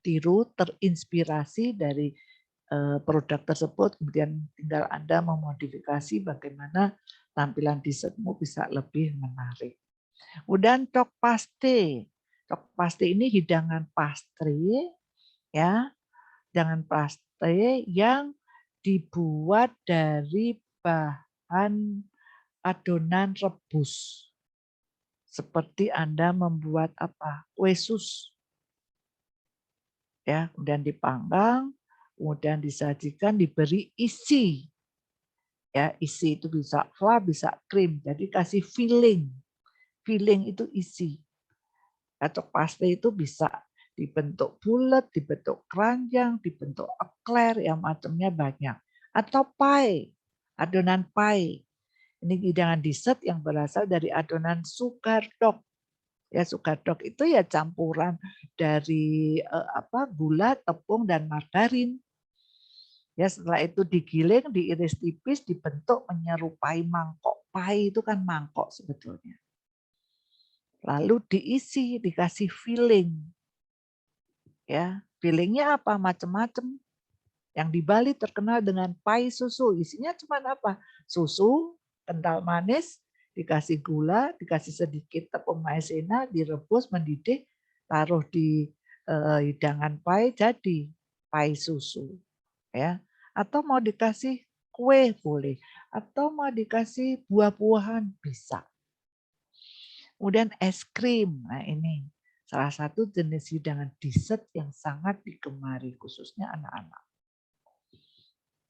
tiru, terinspirasi dari produk tersebut, kemudian tinggal Anda memodifikasi bagaimana tampilan dessertmu bisa lebih menarik. Kemudian cok paste. Cok paste ini hidangan pastry, ya, hidangan paste yang dibuat dari bahan adonan rebus. Seperti Anda membuat apa? Kue sus. Ya, kemudian dipanggang, kemudian disajikan, diberi isi. Ya, isi itu bisa fla, bisa krim. Jadi kasih filling. Filling itu isi. Cok paste itu bisa dibentuk bulat, dibentuk keranjang, dibentuk eclair, yang macamnya banyak. Atau pie, adonan pie. Ini hidangan dessert yang berasal dari adonan sugar dog. Ya, sugar dog itu ya campuran dari gula, tepung, dan margarin. Ya, setelah itu digiling, diiris tipis, dibentuk menyerupai mangkok. Pie itu kan mangkok sebetulnya. Lalu diisi, dikasih filling. Ya, fillingnya apa? Macam-macam. Yang di Bali terkenal dengan pie susu. Isinya cuma apa? Susu, kental manis, dikasih gula, dikasih sedikit tepung maizena, direbus, mendidih, taruh di hidangan pie, jadi pie susu. Ya, atau mau dikasih kue boleh, atau mau dikasih buah-buahan bisa. Kemudian es krim. Nah, ini salah satu jenis hidangan dessert yang sangat digemari khususnya anak-anak.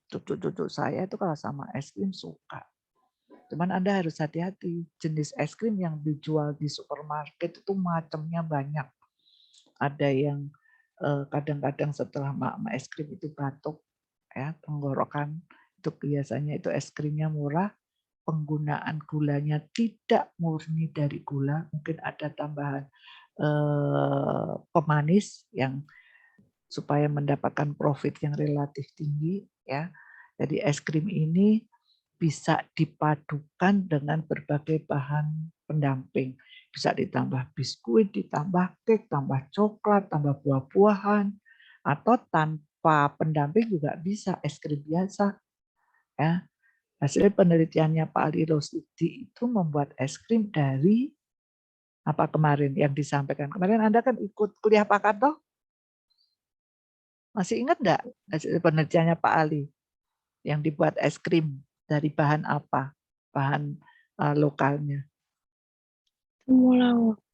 Cucu-cucu saya itu kalau sama es krim suka. Cuman Anda harus hati-hati. Jenis es krim yang dijual di supermarket itu macamnya banyak. Ada yang kadang-kadang setelah mak es krim itu batuk, ya, tenggorokan, itu biasanya itu es krimnya murah, penggunaan gulanya tidak murni dari gula, mungkin ada tambahan pemanis yang supaya mendapatkan profit yang relatif tinggi, ya. Jadi es krim ini bisa dipadukan dengan berbagai bahan pendamping. Bisa ditambah biskuit, ditambah cake, tambah coklat, tambah buah-buahan, atau tanpa pendamping juga bisa es krim biasa. Ya. Hasil penelitiannya Pak Ali Rosidi itu membuat es krim dari apa kemarin yang disampaikan. Kemarin Anda kan ikut kuliah pakar toh? Masih ingat enggak hasil penelitiannya Pak Ali yang dibuat es krim dari bahan apa? Bahan lokalnya.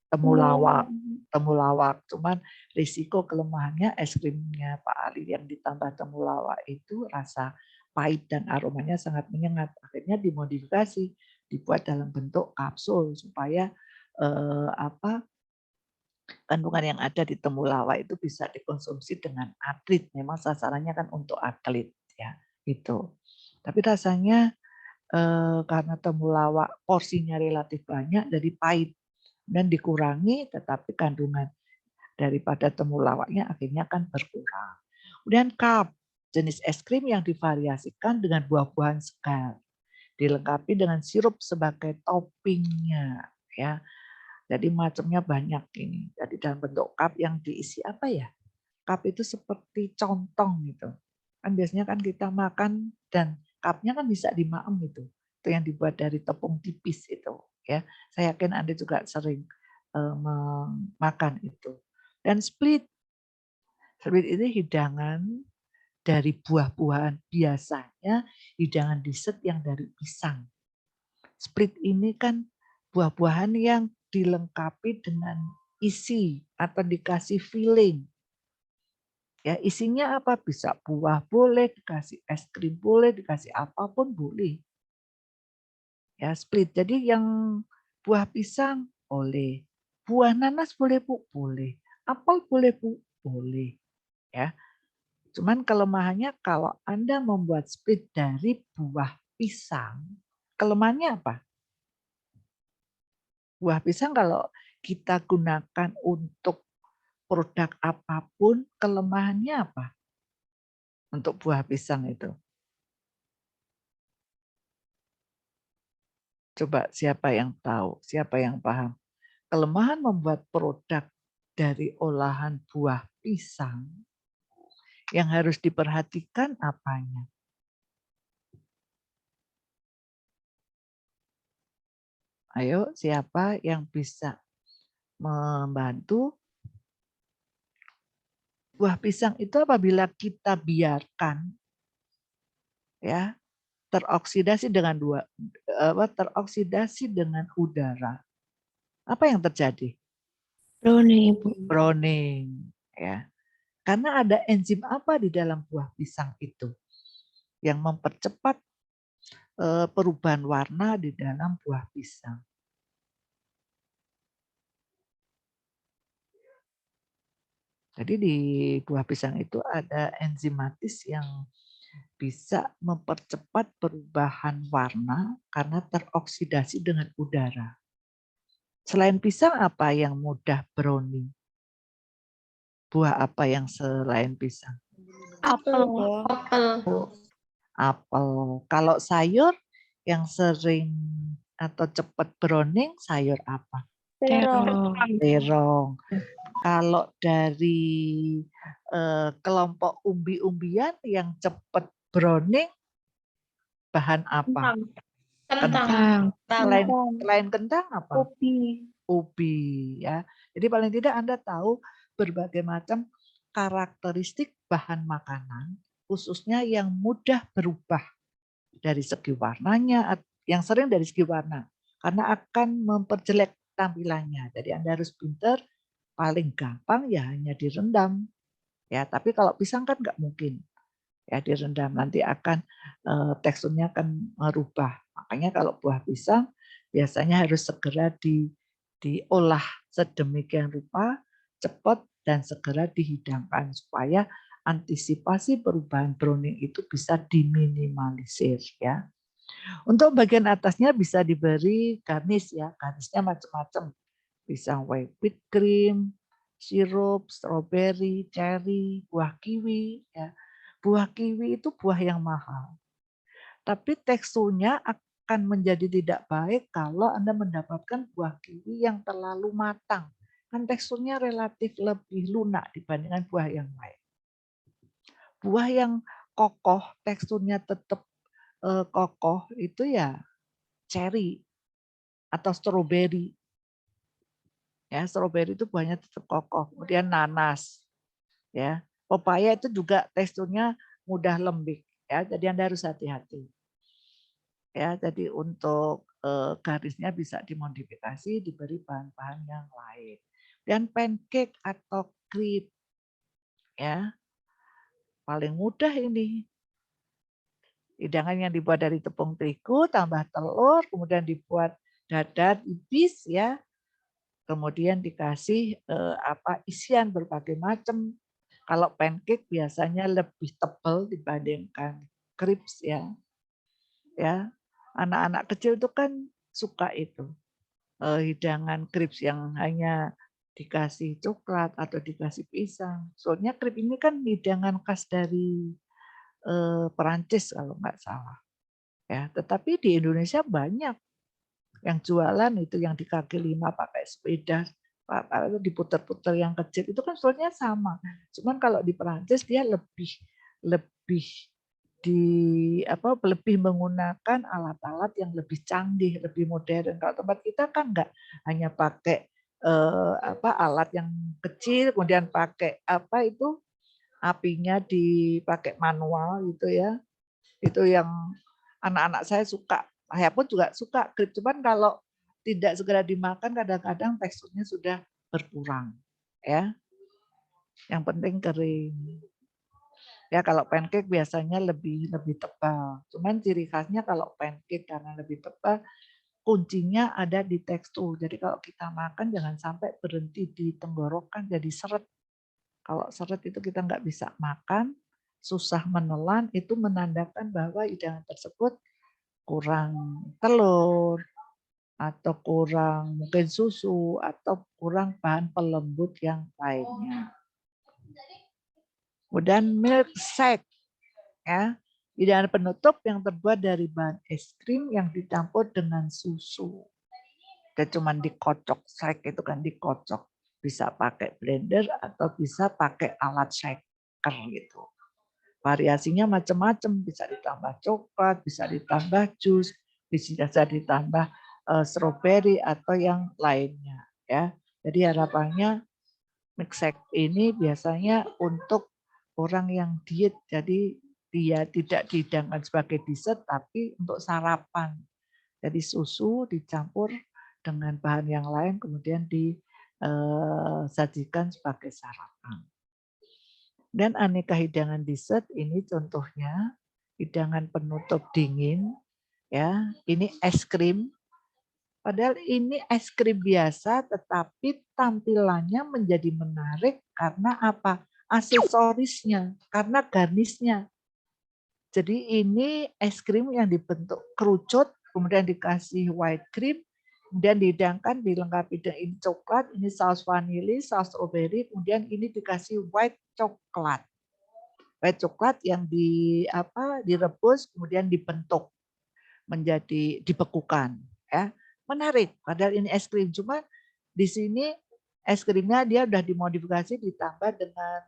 Temulawak. Temulawak. Cuman risiko kelemahannya es krimnya Pak Ali yang ditambah temulawak itu rasa pahit dan aromanya sangat menyengat. Akhirnya dimodifikasi, dibuat dalam bentuk kapsul supaya kandungan yang ada di temulawak itu bisa dikonsumsi dengan atlet. Memang sasarannya kan untuk atlet, ya, itu. Tapi rasanya karena temulawak porsinya relatif banyak, jadi pahit dan dikurangi, tetapi kandungan daripada temulawaknya akhirnya kan berkurang. Kemudian cup, jenis es krim yang divariasikan dengan buah-buahan segar, dilengkapi dengan sirup sebagai toppingnya, ya. Jadi macamnya banyak ini. Jadi dalam bentuk cup yang diisi apa ya? Cup itu seperti contong gitu. Kan biasanya kan kita makan dan cupnya kan bisa dimaem itu. Itu yang dibuat dari tepung tipis itu. Ya, saya yakin Anda juga sering makan itu. Dan split ini hidangan dari buah-buahan. Biasanya hidangan dessert yang dari pisang. Split ini kan buah-buahan yang dilengkapi dengan isi atau dikasih filling. Ya, isinya apa? Bisa buah boleh, dikasih es krim boleh, dikasih apapun boleh. Ya, split. Jadi yang buah pisang boleh, buah nanas boleh Bu, boleh. Apel boleh Bu, boleh. Ya. Cuman kelemahannya kalau Anda membuat split dari buah pisang, kelemahannya apa? Buah pisang kalau kita gunakan untuk produk apapun, kelemahannya apa? Untuk buah pisang itu. Coba siapa yang tahu, siapa yang paham? kelemahan membuat produk dari olahan buah pisang yang harus diperhatikan apanya? Ayo, siapa yang bisa membantu? Buah pisang itu apabila kita biarkan ya teroksidasi dengan teroksidasi dengan udara. Apa yang terjadi? Brownie, Ibu. Browning, ya. Karena ada enzim apa di dalam buah pisang itu yang mempercepat perubahan warna di dalam buah pisang. Jadi di buah pisang itu ada enzimatis yang bisa mempercepat perubahan warna karena teroksidasi dengan udara. Selain pisang apa yang mudah browning? Buah apa yang selain pisang? Apel. Apel. Kalau sayur yang sering atau cepat browning, sayur apa? Terong. Terong. Kalau dari kelompok umbi-umbian yang cepat browning, bahan apa? Kentang. Selain kentang apa? Ubi. Ubi, ya. Jadi paling tidak Anda tahu berbagai macam karakteristik bahan makanan, khususnya yang mudah berubah dari segi warnanya, yang sering dari segi warna, karena akan memperjelek tampilannya. Jadi Anda harus pintar. Paling gampang ya hanya direndam, ya. Tapi kalau pisang kan nggak mungkin, ya direndam, nanti akan teksturnya akan merubah. Makanya kalau buah pisang biasanya harus segera diolah sedemikian rupa, cepat dan segera dihidangkan supaya antisipasi perubahan browning itu bisa diminimalisir, ya. Untuk bagian atasnya bisa diberi garnish, ya. Garnishnya macam-macam. Pisang whipped cream, sirup, stroberi, cherry, buah kiwi, ya. Buah kiwi itu buah yang mahal. Tapi teksturnya akan menjadi tidak baik kalau Anda mendapatkan buah kiwi yang terlalu matang. Kan teksturnya relatif lebih lunak dibandingkan buah yang lain. Buah yang kokoh, teksturnya tetap kokoh itu ya cherry atau stroberi. Ya, stroberi itu buahnya tetap kokoh. Kemudian nanas, ya. Pepaya itu juga teksturnya mudah lembik, ya. Jadi Anda harus hati-hati. Ya, jadi untuk garisnya bisa dimodifikasi, diberi bahan-bahan yang lain. Dan pancake atau crepe, ya. Paling mudah ini. Hidangan yang dibuat dari tepung terigu, tambah telur, kemudian dibuat dadar ibis, ya. Kemudian dikasih isian berbagai macam. Kalau pancake biasanya lebih tebal dibandingkan crepes, ya. Ya, anak-anak kecil itu kan suka itu hidangan crepes yang hanya dikasih coklat atau dikasih pisang. Soalnya crepes ini kan hidangan khas dari Perancis kalau nggak salah. Ya, tetapi di Indonesia banyak yang jualan itu yang di kaki lima pakai sepeda, diputar-putar yang kecil itu kan sebenarnya sama. Cuman kalau di Perancis dia lebih lebih menggunakan alat-alat yang lebih canggih, lebih modern. Kalau tempat kita kan enggak, hanya pakai alat yang kecil, kemudian pakai apinya dipakai manual gitu, ya. Itu yang anak-anak saya suka. Saya pun juga suka krip, cuman kalau tidak segera dimakan kadang-kadang teksturnya sudah berkurang, ya. Yang penting kering. Ya, kalau pancake biasanya lebih tebal. Cuman ciri khasnya kalau pancake karena lebih tebal, kuncinya ada di tekstur. Jadi kalau kita makan jangan sampai berhenti di tenggorokan jadi seret. Kalau seret itu kita nggak bisa makan, susah menelan, itu menandakan bahwa hidangan tersebut kurang telur, atau kurang mungkin susu, atau kurang bahan pelembut yang lainnya. Kemudian milkshake, ya, hidangan penutup yang terbuat dari bahan es krim yang dicampur dengan susu. Dia cuma dikocok, shake itu kan dikocok. Bisa pakai blender atau bisa pakai alat shaker gitu. Variasinya macam-macam, bisa ditambah coklat, bisa ditambah jus, bisa ditambah strawberry atau yang lainnya ya. Jadi harapannya milkshake ini biasanya untuk orang yang diet, jadi dia tidak dihidangkan sebagai dessert tapi untuk sarapan. Jadi susu dicampur dengan bahan yang lain kemudian disajikan sebagai sarapan. Dan aneka hidangan dessert ini contohnya hidangan penutup dingin ya, ini es krim. Padahal ini es krim biasa tetapi tampilannya menjadi menarik karena apa? Aksesorisnya, karena garnisnya. Jadi ini es krim yang dibentuk kerucut, kemudian dikasih white cream, kemudian dihidangkan, dilengkapi dengan coklat, ini saus vanili, saus strawberry, kemudian ini dikasih white coklat. White coklat yang direbus, kemudian dibentuk menjadi dibekukan. Ya, menarik. Padahal ini es krim, cuma di sini es krimnya dia udah dimodifikasi ditambah dengan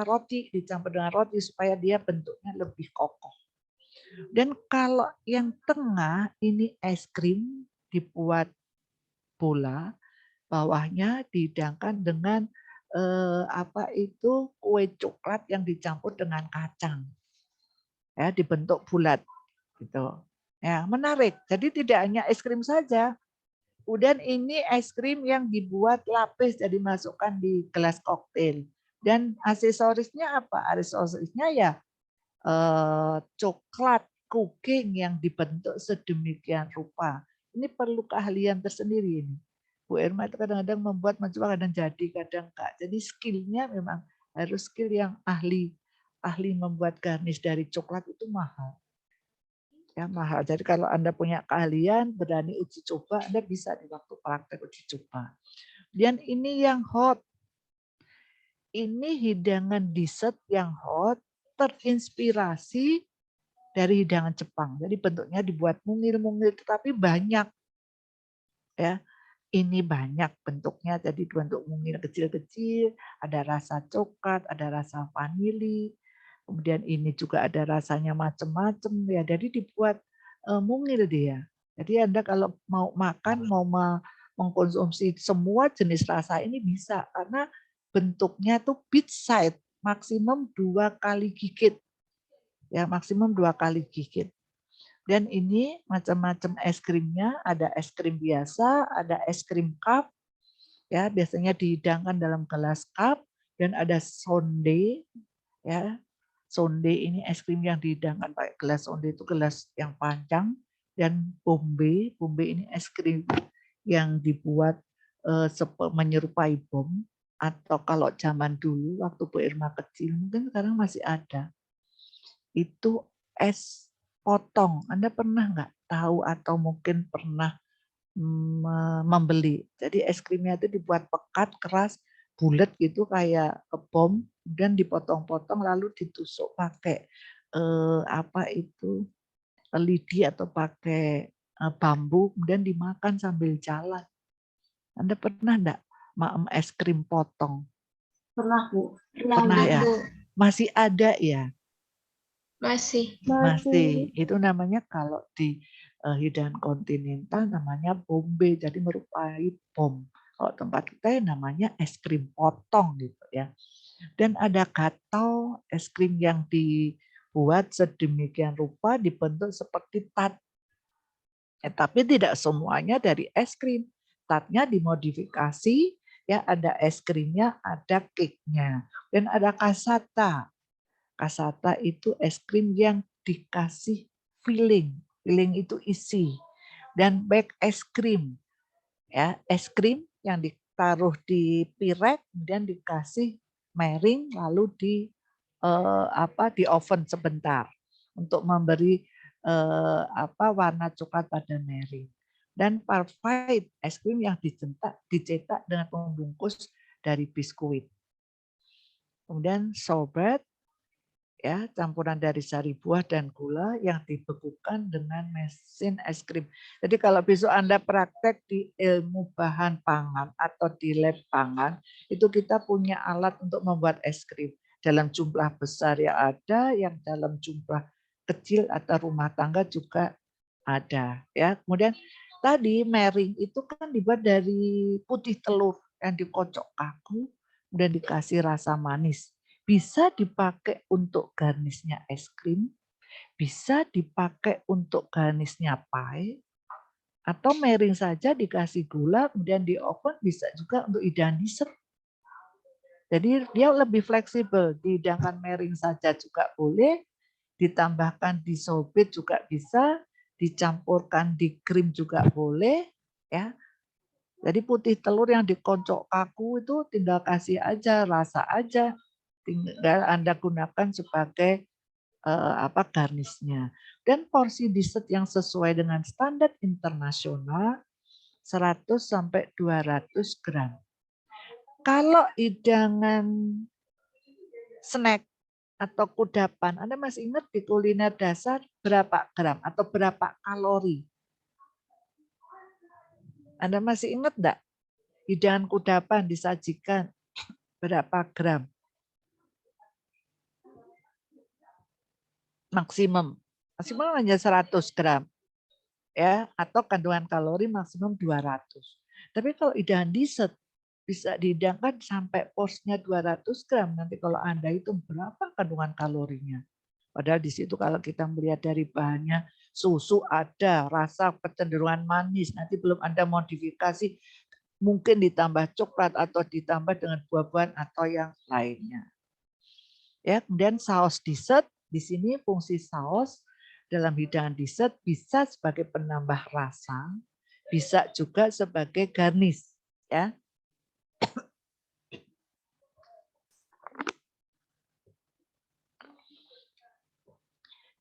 roti, dicampur dengan roti supaya dia bentuknya lebih kokoh. Dan kalau yang tengah ini es krim dibuat bola, bawahnya dihidangkan dengan kue coklat yang dicampur dengan kacang. Ya, dibentuk bulat gitu. Ya, menarik. Jadi tidak hanya es krim saja. Kemudian ini es krim yang dibuat lapis jadi masukkan di gelas koktail. Dan aksesorisnya apa? Aksesorisnya ya coklat cooking yang dibentuk sedemikian rupa. Ini perlu keahlian tersendiri ini. Bu Irma itu kadang-kadang membuat mencoba, kadang jadi, kadang enggak. Jadi skillnya memang harus skill yang ahli. Ahli membuat garnish dari coklat itu mahal. Ya, mahal. Jadi kalau Anda punya keahlian, berani uji coba, Anda bisa di waktu praktek uji coba. Dan ini yang hot. Ini hidangan dessert yang hot, terinspirasi dari hidangan Jepang. Jadi bentuknya dibuat mungil-mungil, tetapi banyak. Ya, ini banyak bentuknya, jadi bentuk mungil kecil-kecil, ada rasa coklat, ada rasa vanili, kemudian ini juga ada rasanya macam-macam ya. Jadi dibuat mungil dia. Jadi Anda kalau mau makan, mau mengkonsumsi semua jenis rasa ini bisa karena bentuknya tuh bit size, maksimum 2 kali gigit. Ya, maksimum 2 kali gigit. Dan ini macam-macam es krimnya, ada es krim biasa, ada es krim cup, ya biasanya dihidangkan dalam gelas cup, dan ada sonde, ya sonde ini es krim yang dihidangkan pakai gelas sonde itu gelas yang panjang, dan bombe ini es krim yang dibuat menyerupai bom, atau kalau zaman dulu waktu Bu Irma kecil mungkin sekarang masih ada, itu es potong. Anda pernah nggak tahu atau mungkin pernah membeli? Jadi es krimnya itu dibuat pekat, keras, bulat gitu kayak bom, kemudian dipotong-potong lalu ditusuk pakai lidi atau pakai bambu, kemudian dimakan sambil jalan. Anda pernah enggak es krim potong? Pernah, Bu. Pernah ya? Masih ada ya? Masih. Masih. Itu namanya kalau di hidangan kontinental namanya bombe, jadi merupai bom. Kalau tempat kita namanya es krim potong gitu ya. Dan ada gato es krim yang dibuat sedemikian rupa dibentuk seperti tart. Tapi tidak semuanya dari es krim. Tartnya dimodifikasi, ya ada es krimnya, ada cake-nya, dan ada cassata. Cassata itu es krim yang dikasih filling. Filling itu isi. Dan bag es krim. Ya, es krim yang ditaruh di pirek kemudian dikasih mering lalu di oven sebentar untuk memberi warna coklat pada mering. Dan parfait es krim yang dicetak dengan pembungkus dari biskuit. Kemudian sorbet ya, campuran dari sari buah dan gula yang dibekukan dengan mesin es krim. Jadi kalau besok Anda praktek di ilmu bahan pangan atau di lab pangan, itu kita punya alat untuk membuat es krim. Dalam jumlah besar ya ada, yang dalam jumlah kecil atau rumah tangga juga ada. Ya, kemudian tadi mering itu kan dibuat dari putih telur yang dikocok kaku, kemudian dikasih rasa manis. Bisa dipakai untuk garnisnya es krim, bisa dipakai untuk garnisnya pie, atau mering saja dikasih gula, kemudian di oven bisa juga untuk hidangan dessert. Jadi dia lebih fleksibel, dihidangkan mering saja juga boleh, ditambahkan di sobit juga bisa, dicampurkan di krim juga boleh, ya. Jadi putih telur yang dikocok kaku itu tinggal kasih aja, rasa aja, tinggal Anda gunakan sebagai garnisnya. Dan porsi dessert yang sesuai dengan standar internasional 100 sampai 200 gram. Kalau hidangan snack atau kudapan, Anda masih ingat di kuliner dasar berapa gram atau berapa kalori? Anda masih ingat enggak? Hidangan kudapan disajikan berapa gram? Maksimum hanya 100 gram. Ya, atau kandungan kalori maksimum 200. Tapi kalau hidangan dessert bisa dihidangkan sampai porsinya 200 gram. Nanti kalau Anda itu berapa kandungan kalorinya? Padahal di situ kalau kita melihat dari bahannya, susu ada, rasa kecenderungan manis. Nanti belum Anda modifikasi, mungkin ditambah coklat atau ditambah dengan buah-buahan atau yang lainnya. Ya, kemudian saus dessert, di sini fungsi saus dalam hidangan dessert bisa sebagai penambah rasa, bisa juga sebagai garnish, ya.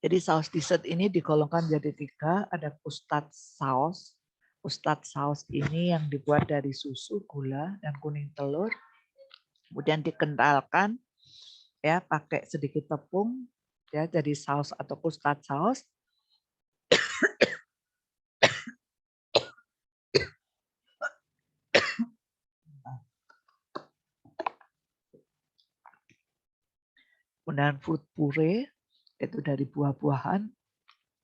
Jadi saus dessert ini digolongkan menjadi 3, ada custard saus. Custard saus ini yang dibuat dari susu, gula, dan kuning telur. Kemudian dikentalkan ya pakai sedikit tepung ya jadi saus atau custard saus. Kemudian fruit puree itu dari buah-buahan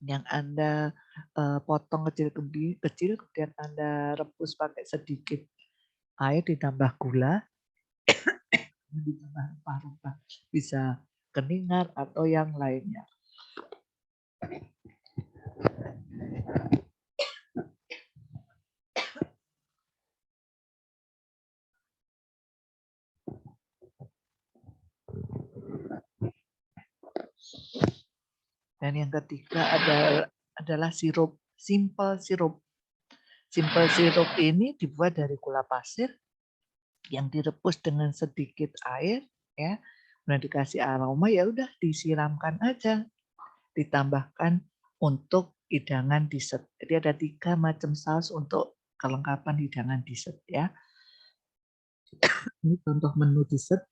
yang Anda potong kecil-kecil, kemudian Anda rebus pakai sedikit air ditambah gula, ditambah rempah-rempah, bisa keningar atau yang lainnya. Dan yang ketiga adalah sirup, simple sirup. Simple sirup ini dibuat dari gula pasir yang direbus dengan sedikit air, ya, kemudian dikasih aroma, ya udah disiramkan aja, ditambahkan untuk hidangan dessert. Jadi ada 3 macam saus untuk kelengkapan hidangan dessert, ya. Ini contoh menu dessert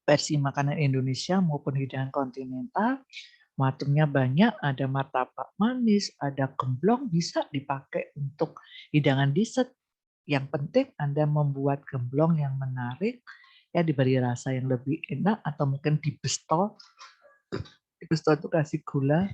versi makanan Indonesia maupun hidangan kontinental. Macamnya banyak, ada martabak manis, ada gemblong, bisa dipakai untuk hidangan dessert. Yang penting Anda membuat gemblong yang menarik, ya diberi rasa yang lebih enak, atau mungkin dibestol. Dibestol itu kasih gula.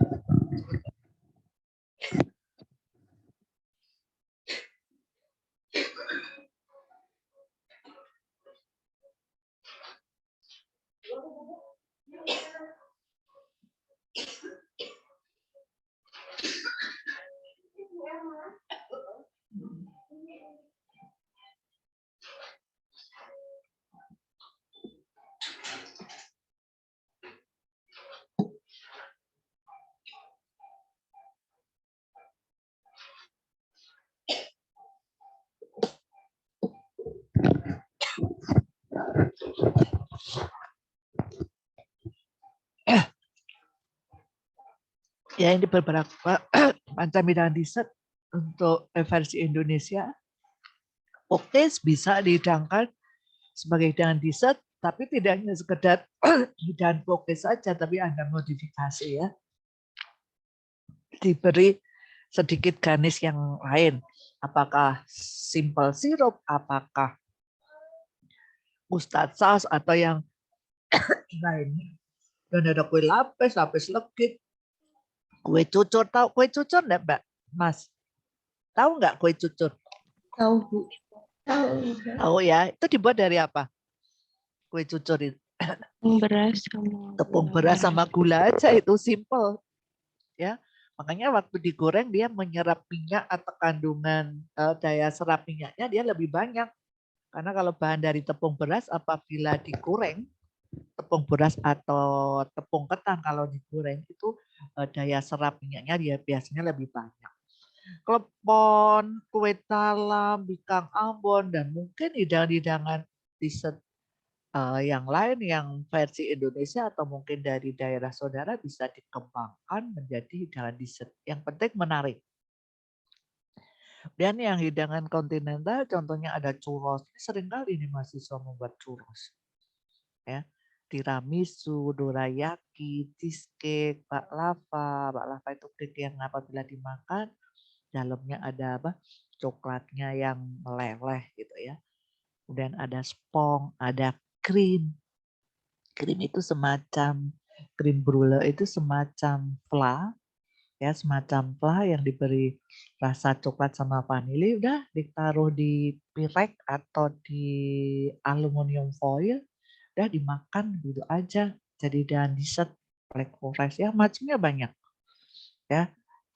Ya, ini beberapa macam hidangan dessert untuk versi Indonesia. Cookies bisa dihidangkan sebagai hidangan dessert, Tapi tidak hanya sekedar hidangan poke saja, tapi Anda modifikasi ya. Diberi sedikit garnish yang lain. Apakah simple sirup, apakah mustard sauce, atau yang lainnya. Dan ada kue lapis, lapis legit, kue cucur. Tahu kue cucur enggak, Mbak? Mas? Tahu nggak kue cucur? Tahu, Bu. Tahu. Tahu ya. Itu dibuat dari apa? Kue cucur itu. Beras sama Tepung gula beras merah. sama gula aja, itu simple. Ya. Makanya waktu digoreng dia menyerap minyak atau kandungan daya serap minyaknya dia lebih banyak. Karena kalau bahan dari tepung beras apabila digoreng, tepung beras atau tepung ketan kalau digoreng itu daya serap minyaknya dia biasanya lebih banyak. Klepon, kue talam, bikang Ambon, dan mungkin hidangan-hidangan dessert yang lain yang versi Indonesia atau mungkin dari daerah saudara bisa dikembangkan menjadi hidangan dessert. Yang penting menarik. Dan yang hidangan kontinental contohnya ada churros. Seringkali ini mahasiswa membuat churros. Ya. Tiramisu, dorayaki, cheesecake, baklava. Baklava itu cake yang apabila dimakan dalamnya ada apa? Coklatnya yang meleleh gitu ya. Kemudian ada spong, ada krim. Krim itu semacam krim brulee itu semacam fla, ya semacam fla yang diberi rasa coklat sama vanili, udah ditaruh di pirek atau di aluminium foil, udah dimakan gitu aja. Jadi dan dessert Black Forest ya macamnya banyak. Ya.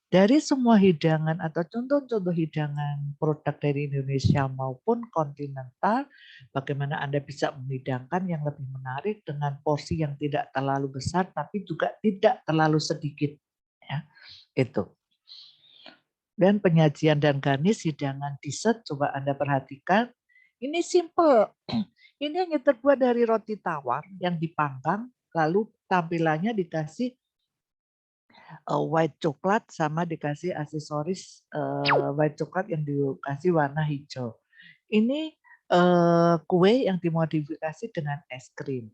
Dari semua hidangan atau contoh-contoh hidangan produk dari Indonesia maupun kontinental, bagaimana Anda bisa menghidangkan yang lebih menarik dengan porsi yang tidak terlalu besar tapi juga tidak terlalu sedikit. Ya, itu. Dan penyajian dan garnish hidangan dessert coba Anda perhatikan. Ini simple. Ini hanya terbuat dari roti tawar yang dipanggang, lalu tampilannya dikasih white coklat sama dikasih aksesoris white coklat yang dikasih warna hijau. Ini kue yang dimodifikasi dengan es krim.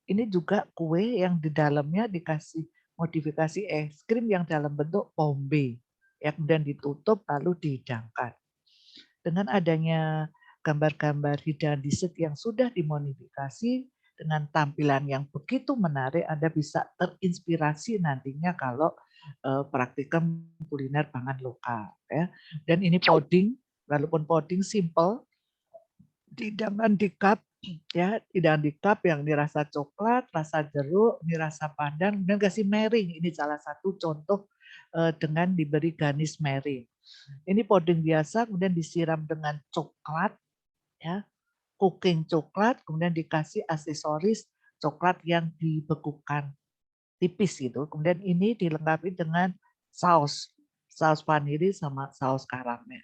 Ini juga kue yang di dalamnya dikasih modifikasi es krim yang dalam bentuk pombe. Yang kemudian ditutup lalu dihidangkan. Dengan adanya gambar-gambar hidangan dessert yang sudah dimodifikasi dengan tampilan yang begitu menarik, Anda bisa terinspirasi nantinya kalau praktikum kuliner pangan lokal. Ya. Dan ini puding, walaupun puding simple, hidangan di cup, ya hidangan di cup yang dirasa coklat, rasa jeruk, ini rasa pandan, dan kasih mering. Ini salah satu contoh dengan diberi garnish mering. Ini puding biasa, kemudian disiram dengan coklat, ya, cooking coklat, kemudian dikasih aksesoris coklat yang dibekukan tipis gitu. Kemudian ini dilengkapi dengan saus vanili sama saus karamel.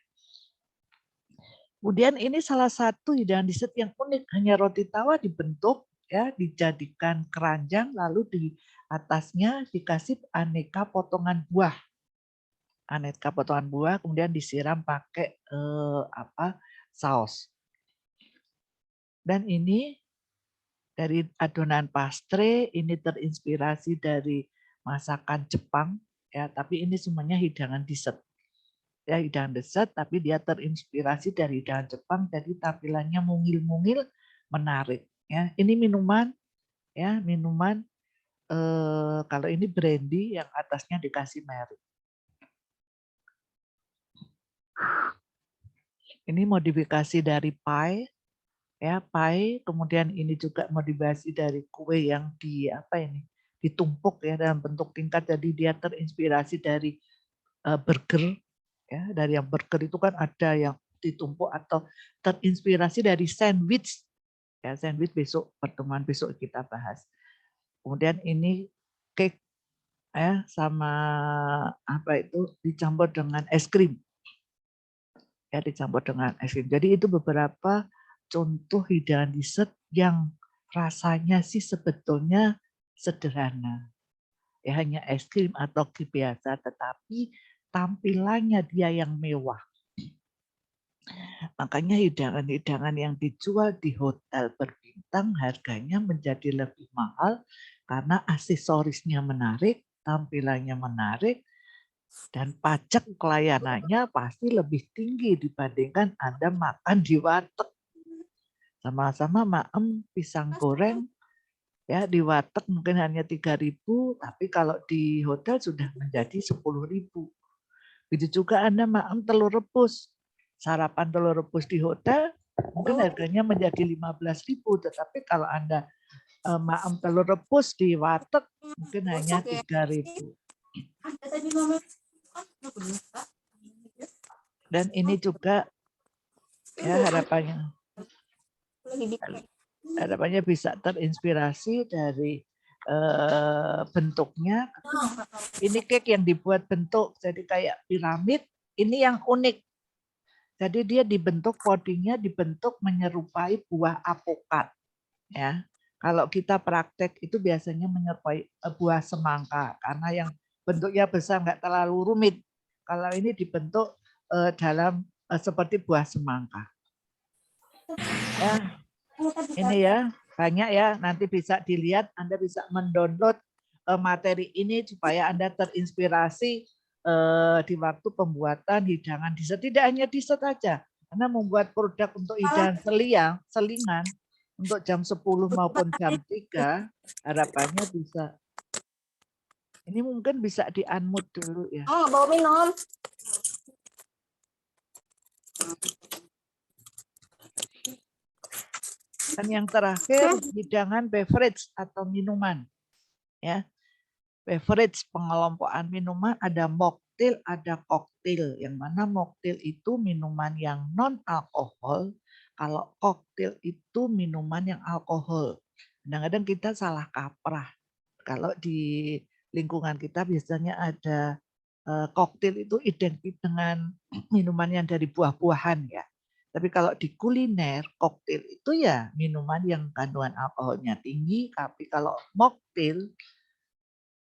Kemudian ini salah satu hidangan dessert yang unik, hanya roti tawar dibentuk, ya, dijadikan keranjang, lalu di atasnya dikasih aneka potongan buah. Aneka potongan buah, kemudian disiram pakai saus. Dan ini dari adonan pastre, ini terinspirasi dari masakan Jepang, ya, tapi ini semuanya hidangan dessert. Ya, hidangan dessert, tapi dia terinspirasi dari hidangan Jepang, jadi tampilannya mungil-mungil, menarik. Ya, ini minuman, ya minuman. Kalau ini brandy yang atasnya dikasih merek. Ini modifikasi dari pie, ya pie. Kemudian ini juga modifikasi dari kue yang ditumpuk ya dalam bentuk tingkat. Jadi dia terinspirasi dari burger. Ya, dari yang burger itu kan ada yang ditumpuk atau terinspirasi dari sandwich. Ya, sandwich besok pertemuan besok kita bahas. Kemudian ini cake ya sama dicampur dengan es krim. Ya, dicampur dengan es krim. Jadi itu beberapa contoh hidangan dessert yang rasanya sih sebetulnya sederhana. Ya, hanya es krim atau cake biasa, tetapi tampilannya dia yang mewah. Makanya hidangan-hidangan yang dijual di hotel berbintang datang harganya menjadi lebih mahal karena aksesorisnya menarik, tampilannya menarik, dan pajak pelayanannya pasti lebih tinggi dibandingkan Anda makan di warteg. Sama-sama maem pisang goreng, ya di warteg mungkin hanya 3.000, tapi kalau di hotel sudah menjadi 10.000. Begitu juga Anda maem telur rebus. Sarapan telur rebus di hotel mungkin harganya menjadi 15.000, tetapi kalau Anda maem telur rebus di warteg mungkin hanya 3.000. Dan ini juga ya harapannya bisa terinspirasi dari bentuknya. Ini cake yang dibuat bentuk jadi kayak piramid. Ini yang unik. Jadi dia dibentuk, podinya dibentuk menyerupai buah apokat. Ya, kalau kita praktek itu biasanya menyerupai buah semangka karena yang bentuknya besar nggak terlalu rumit. Kalau ini dibentuk dalam seperti buah semangka. Ya, ini ya banyak ya. Nanti bisa dilihat, Anda bisa mendownload materi ini supaya Anda terinspirasi di waktu pembuatan hidangan dessert. Tidak hanya dessert saja, Anda membuat produk untuk hidangan selingan untuk jam 10 maupun jam 3, harapannya bisa. Ini mungkin bisa di-unmute dulu ya. Oh, bawa minum. Dan yang terakhir, hidangan beverage atau minuman. Ya. Beverage, pengelompokan minuman, ada mocktail, ada koktail. Yang mana mocktail itu minuman yang non-alkohol, kalau koktail itu minuman yang alkohol. Kadang-kadang kita salah kaprah. Kalau di lingkungan kita biasanya ada koktail itu identik dengan minuman yang dari buah-buahan ya. Tapi kalau di kuliner, koktail itu ya minuman yang kandungan alkoholnya tinggi, tapi kalau mocktail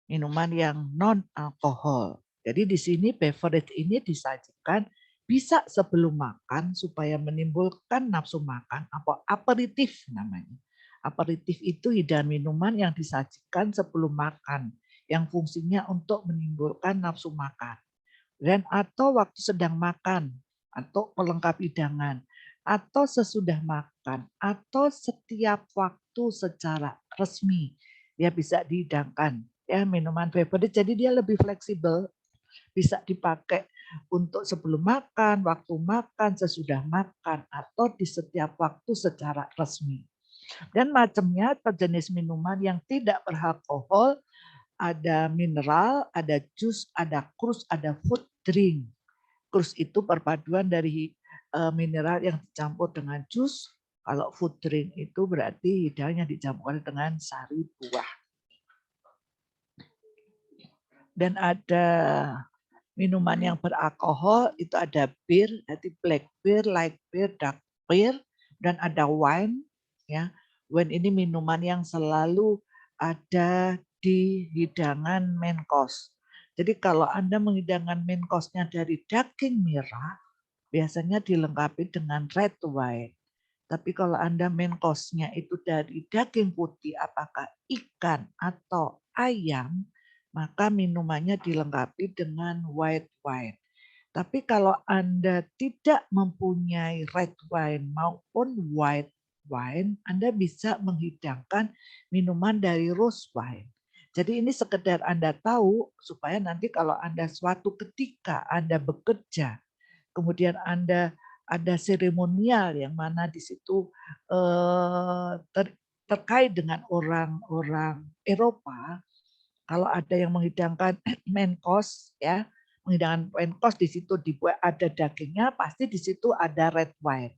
minuman yang non-alkohol. Jadi di sini beverage ini disajikan bisa sebelum makan supaya menimbulkan nafsu makan, atau aperitif namanya. Aperitif itu hidangan minuman yang disajikan sebelum makan, yang fungsinya untuk menimbulkan nafsu makan. Dan atau waktu sedang makan, atau pelengkap hidangan, atau sesudah makan, atau setiap waktu secara resmi. Dia bisa dihidangkan. Ya, minuman beverage, jadi dia lebih fleksibel, bisa dipakai untuk sebelum makan, waktu makan, sesudah makan, atau di setiap waktu secara resmi. Dan macamnya jenis minuman yang tidak beralkohol, ada mineral, ada jus, ada krus, ada food drink. Krus itu perpaduan dari mineral yang dicampur dengan jus. Kalau food drink itu berarti hidangan yang dicampur dengan sari buah. Dan ada minuman yang beralkohol, itu ada bir, jadi black beer, light beer, dark beer, dan ada wine. Ya, wine ini minuman yang selalu ada di hidangan main course. Jadi kalau Anda menghidangkan main course-nya dari daging merah, biasanya dilengkapi dengan red wine. Tapi kalau Anda main course-nya itu dari daging putih, apakah ikan atau ayam, maka minumannya dilengkapi dengan white wine. Tapi kalau Anda tidak mempunyai red wine maupun white wine, Anda bisa menghidangkan minuman dari rose wine. Jadi ini sekedar Anda tahu supaya nanti kalau Anda suatu ketika Anda bekerja, kemudian Anda ada seremonial yang mana di situ terkait dengan orang-orang Eropa. Kalau ada yang menghidangkan main course, ya, menghidangkan main course di situ dibuat ada dagingnya, pasti di situ ada red wine.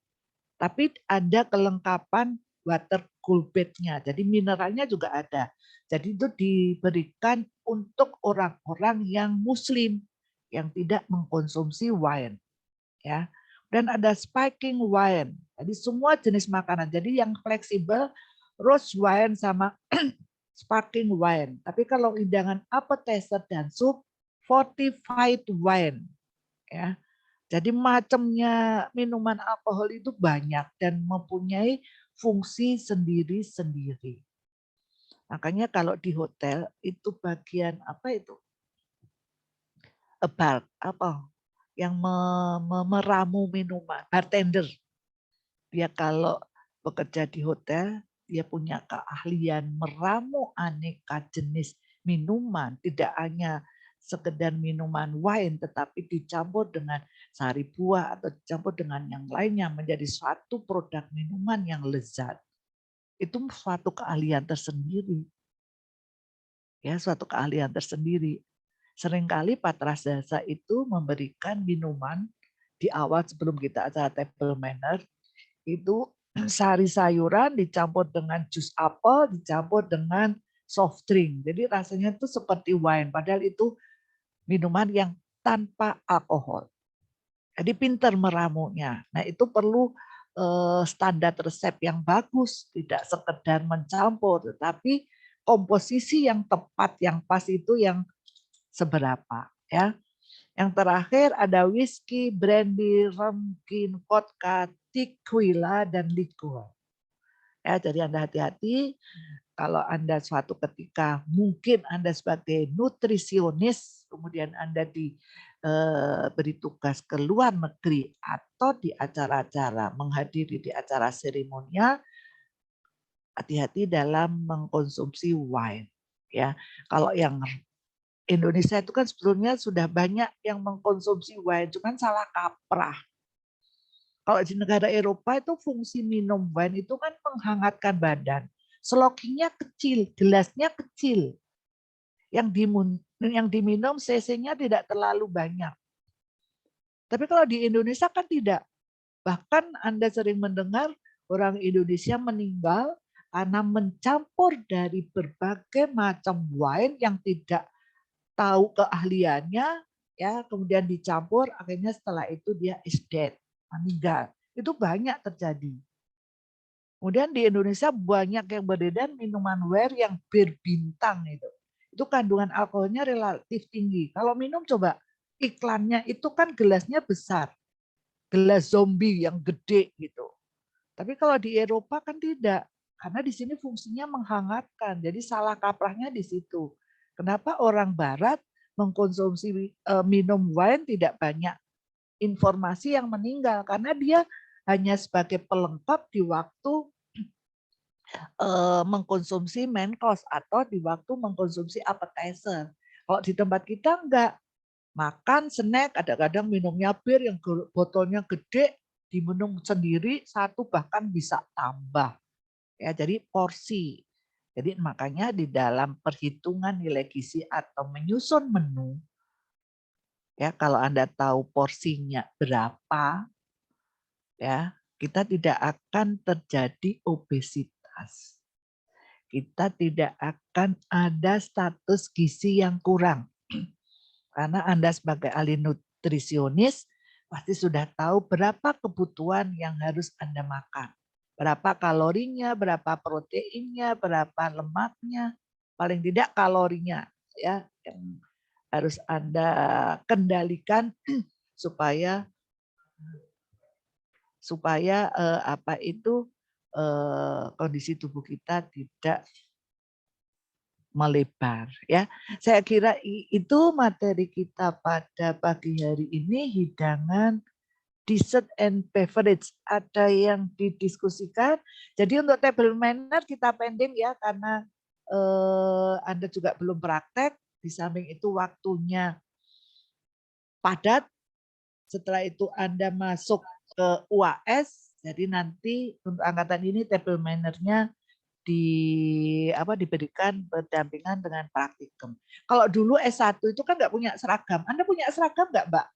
Tapi ada kelengkapan water cool bed-nya, jadi mineralnya juga ada. Jadi itu diberikan untuk orang-orang yang Muslim yang tidak mengkonsumsi wine, ya. Dan ada sparkling wine, jadi semua jenis makanan. Jadi yang fleksibel rose wine sama sparkling wine. Tapi kalau hidangan appetizer dan sup, fortified wine. Ya. Jadi macamnya minuman alkohol itu banyak dan mempunyai fungsi sendiri-sendiri. Makanya kalau di hotel itu bagian apa itu? Bar, apa? Yang meramu minuman, bartender. Dia kalau bekerja di hotel, dia punya keahlian meramu aneka jenis minuman, tidak hanya sekedar minuman wine, tetapi dicampur dengan sari buah atau dicampur dengan yang lainnya menjadi suatu produk minuman yang lezat. Itu suatu keahlian tersendiri. Ya, suatu keahlian tersendiri. Seringkali Patrasdasa itu memberikan minuman di awal sebelum kita acara table manner, itu sari sayuran dicampur dengan jus apel, dicampur dengan soft drink. Jadi rasanya itu seperti wine, padahal itu minuman yang tanpa alkohol. Jadi pintar meramunya. Nah itu perlu standar resep yang bagus, tidak sekedar mencampur, tetapi komposisi yang tepat, yang pas itu yang seberapa. Ya. Yang terakhir ada whisky, brandy, rum, gin, vodka, tequila, dan liquor. Ya, jadi Anda hati-hati kalau Anda suatu ketika mungkin Anda sebagai nutrisionis, kemudian Anda diberi tugas ke luar negeri atau di acara-acara, menghadiri di acara seremonial, hati-hati dalam mengkonsumsi wine. Ya, kalau yang Indonesia itu kan sebetulnya sudah banyak yang mengkonsumsi wine, cuman salah kaprah. Kalau di negara Eropa itu fungsi minum wine itu kan menghangatkan badan. Slokingnya kecil, gelasnya kecil. Yang diminum cc-nya tidak terlalu banyak. Tapi kalau di Indonesia kan tidak. Bahkan Anda sering mendengar orang Indonesia meninggal karena mencampur dari berbagai macam wine yang tidak tahu keahliannya, ya kemudian dicampur, akhirnya setelah itu dia is dead, meninggal. Itu banyak terjadi. Kemudian di Indonesia banyak yang beredar minuman wine yang berbintang itu. Itu kandungan alkoholnya relatif tinggi. Kalau minum coba iklannya itu kan gelasnya besar. Gelas zombie yang gede gitu. Tapi kalau di Eropa kan tidak. Karena di sini fungsinya menghangatkan. Jadi salah kaprahnya di situ. Kenapa orang barat mengkonsumsi minum wine tidak banyak informasi yang meninggal? Karena dia hanya sebagai pelengkap di waktu mengkonsumsi main course atau di waktu mengkonsumsi appetizer. Kalau di tempat kita enggak. Makan, snack, kadang-kadang minumnya bir yang botolnya gede, diminum sendiri, satu bahkan bisa tambah. Ya, jadi porsi. Jadi makanya di dalam perhitungan nilai gizi atau menyusun menu, ya kalau Anda tahu porsinya berapa, ya kita tidak akan terjadi obesitas. Kita tidak akan ada status gizi yang kurang. Karena Anda sebagai ahli nutrisionis pasti sudah tahu berapa kebutuhan yang harus Anda makan. Berapa kalorinya, berapa proteinnya, berapa lemaknya, paling tidak kalorinya ya yang harus Anda kendalikan supaya kondisi tubuh kita tidak melebar ya. Saya kira itu materi kita pada pagi hari ini, hidangan, dessert and beverage. Ada yang didiskusikan. Jadi untuk table manner kita pending ya karena Anda juga belum praktek. Di samping itu waktunya padat. Setelah itu Anda masuk ke UAS. Jadi nanti untuk angkatan ini table manner-nya diberikan berdampingan dengan praktikum. Kalau dulu S1 itu kan nggak punya seragam. Anda punya seragam nggak, Mbak?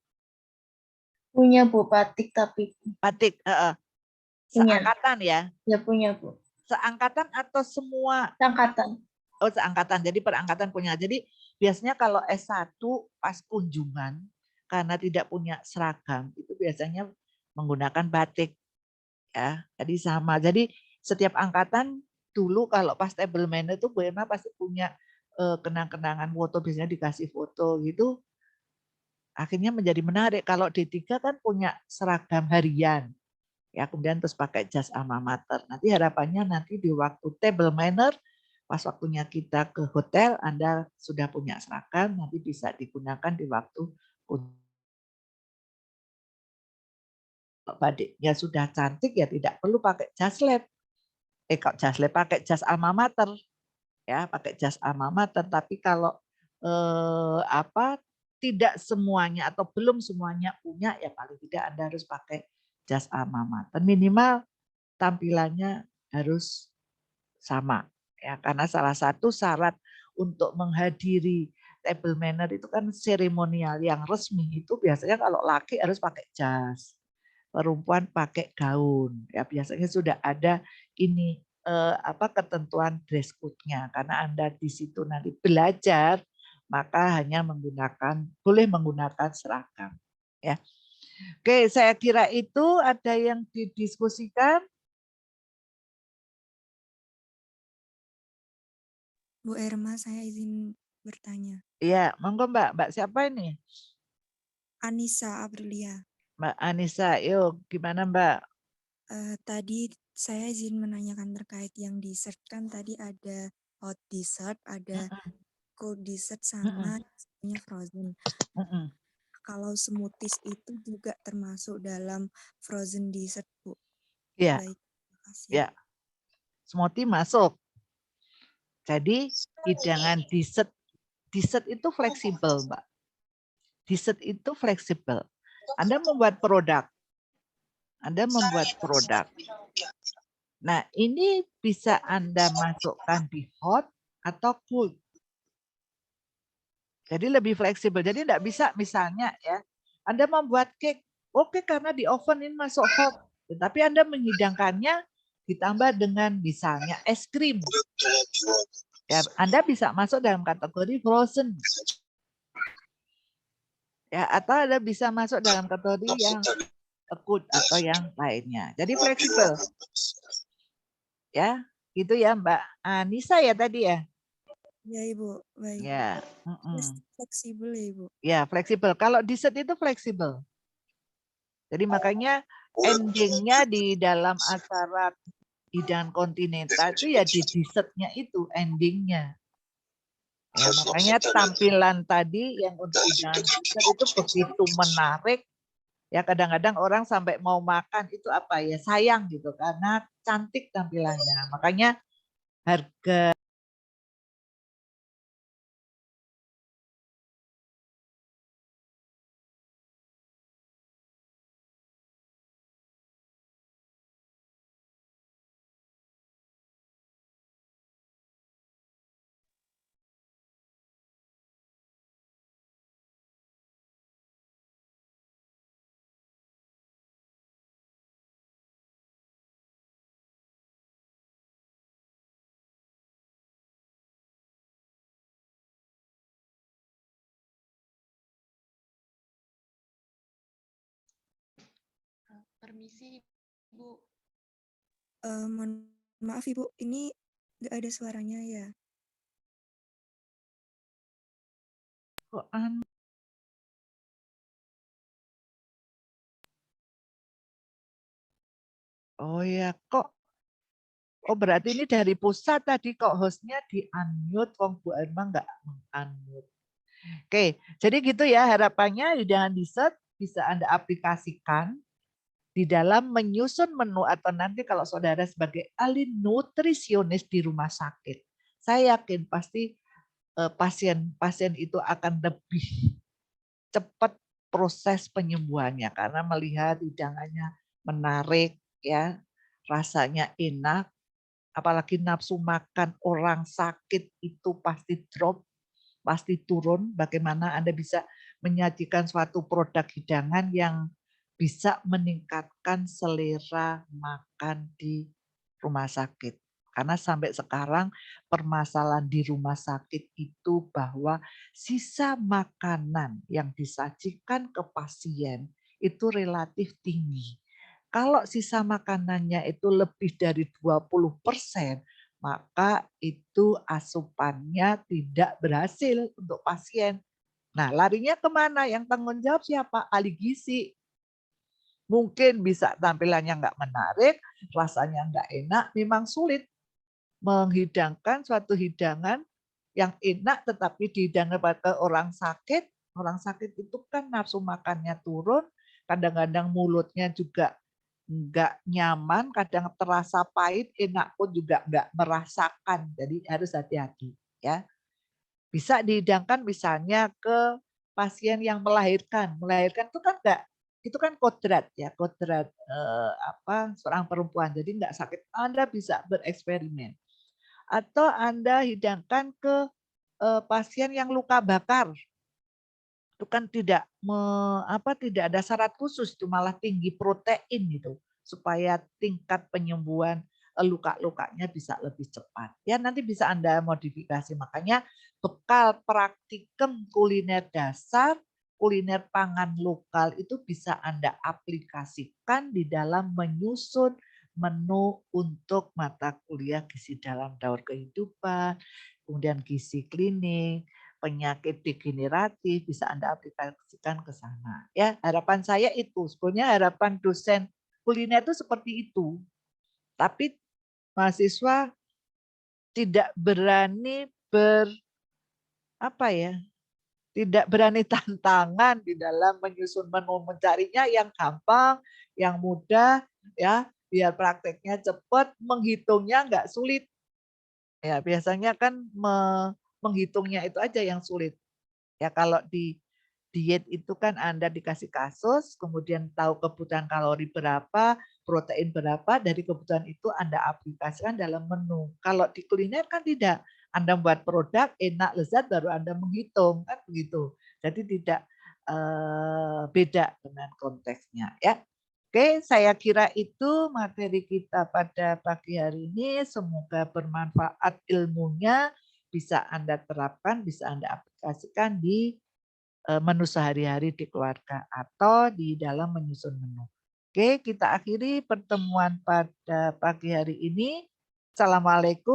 Punya Bu, batik tapi. Batik, Punya. seangkatan ya? Ya punya Bu. Seangkatan atau semua? Seangkatan. Oh, seangkatan. Jadi perangkatan punya. Jadi biasanya kalau S1 pas kunjungan, karena tidak punya seragam, itu biasanya menggunakan batik. Ya, jadi sama. Jadi setiap angkatan dulu kalau pas table manner itu Bu Irma pasti punya kenang-kenangan foto, biasanya dikasih foto gitu. Akhirnya menjadi menarik. Kalau D3 kan punya seragam harian. Ya, kemudian terus pakai jas alma mater. Nanti harapannya nanti di waktu table manner, pas waktunya kita ke hotel, Anda sudah punya seragam, nanti bisa digunakan di waktu badiknya sudah cantik ya tidak perlu pakai jas lab. Kok jas lab pakai jas alma mater. Ya, pakai jas alma mater, tapi kalau tidak semuanya atau belum semuanya punya ya paling tidak Anda harus pakai jas alma mater. Minimal tampilannya harus sama ya, karena salah satu syarat untuk menghadiri table manner itu kan seremonial yang resmi itu biasanya kalau laki harus pakai jas, perempuan pakai gaun ya, biasanya sudah ada ini ketentuan dress code-nya, karena Anda di situ nanti belajar maka hanya boleh menggunakan seragam ya. Oke, saya kira itu ada yang didiskusikan. Bu Erma, saya izin bertanya. Iya, monggo Mbak. Mbak siapa ini? Anissa Aprilia. Mbak Anissa, yuk gimana Mbak? Tadi saya izin menanyakan terkait yang dessert, kan tadi ada hot dessert, ada cold dessert, sama frozen. Kalau smoothies itu juga termasuk dalam frozen dessert, Bu? Iya. Baik, terima kasih. Ya. Smoothie masuk. Jadi hidangan dessert itu fleksibel, Mbak. Dessert itu fleksibel. Anda membuat produk. Nah, ini bisa Anda masukkan di hot atau cold. Jadi lebih fleksibel. Jadi tidak bisa misalnya ya, Anda membuat cake, oke karena di oven ini masuk hot. Tetapi Anda menghidangkannya ditambah dengan misalnya es krim. Ya, Anda bisa masuk dalam kategori frozen. Ya, atau Anda bisa masuk dalam kategori yang cold atau yang lainnya. Jadi fleksibel. Ya, gitu ya Mbak Anissa ya tadi ya. Ya Ibu, baik. Ya, fleksibel ya Ibu. ya fleksibel. Kalau dessert itu fleksibel. Jadi makanya endingnya di dalam acara hidangan kontinental itu ya di dessertnya itu endingnya. Ya, makanya tampilan tadi yang untuk hidangan dessert itu begitu menarik. Ya kadang-kadang orang sampai mau makan itu apa ya sayang gitu karena cantik tampilannya. Makanya harga Permisi, Bu. Maaf Ibu, ini nggak ada suaranya ya? Oh ya, kok oh berarti ini dari pusat tadi kok hostnya di unmute, wong Bu Irma nggak unmute. Oke, jadi gitu ya harapannya hidangan dessert bisa Anda aplikasikan di dalam menyusun menu atau nanti kalau saudara sebagai ahli nutrisionis di rumah sakit. Saya yakin pasti pasien itu akan lebih cepat proses penyembuhannya karena melihat hidangannya menarik ya, rasanya enak, apalagi nafsu makan orang sakit itu pasti drop, pasti turun. Bagaimana Anda bisa menyajikan suatu produk hidangan yang bisa meningkatkan selera makan di rumah sakit. Karena sampai sekarang permasalahan di rumah sakit itu bahwa sisa makanan yang disajikan ke pasien itu relatif tinggi. Kalau sisa makanannya itu lebih dari 20%, maka itu asupannya tidak berhasil untuk pasien. Nah, larinya kemana? Yang tanggung jawab siapa? Ahli gizi. Mungkin bisa tampilannya nggak menarik, rasanya nggak enak, memang sulit menghidangkan suatu hidangan yang enak tetapi dihidangkan pada orang sakit. Orang sakit itu kan nafsu makannya turun, kadang-kadang mulutnya juga nggak nyaman, kadang terasa pahit, enak pun juga nggak merasakan. Jadi harus hati-hati ya. Bisa dihidangkan misalnya ke pasien yang melahirkan. Melahirkan itu kan enggak, itu kan kodrat ya, kodrat seorang perempuan. Jadi enggak sakit. Anda bisa bereksperimen. Atau Anda hidangkan ke pasien yang luka bakar. Itu kan tidak tidak ada syarat khusus, itu malah tinggi protein gitu supaya tingkat penyembuhan luka-lukanya bisa lebih cepat. Ya nanti bisa Anda modifikasi. Makanya bekal praktikum kuliner dasar, kuliner pangan lokal itu bisa Anda aplikasikan di dalam menyusun menu untuk mata kuliah gizi dalam daur kehidupan, kemudian gizi klinik, penyakit degeneratif bisa Anda aplikasikan ke sana. Ya, harapan saya itu. Sebenarnya harapan dosen kuliner itu seperti itu. Tapi mahasiswa tidak berani tidak berani tantangan di dalam menyusun menu, mencarinya yang gampang, yang mudah, ya, biar prakteknya cepat, menghitungnya nggak sulit. Ya, biasanya kan menghitungnya itu aja yang sulit. Ya, kalau di diet itu kan Anda dikasih kasus, kemudian tahu kebutuhan kalori berapa, protein berapa, dari kebutuhan itu Anda aplikasikan dalam menu. Kalau di kuliner kan tidak. Anda buat produk enak, lezat, baru Anda menghitung, kan begitu. Jadi tidak beda dengan konteksnya. Ya. Oke, saya kira itu materi kita pada pagi hari ini. Semoga bermanfaat ilmunya, bisa Anda terapkan, bisa Anda aplikasikan di menu sehari-hari di keluarga atau di dalam menyusun menu. Oke, kita akhiri pertemuan pada pagi hari ini. Assalamualaikum.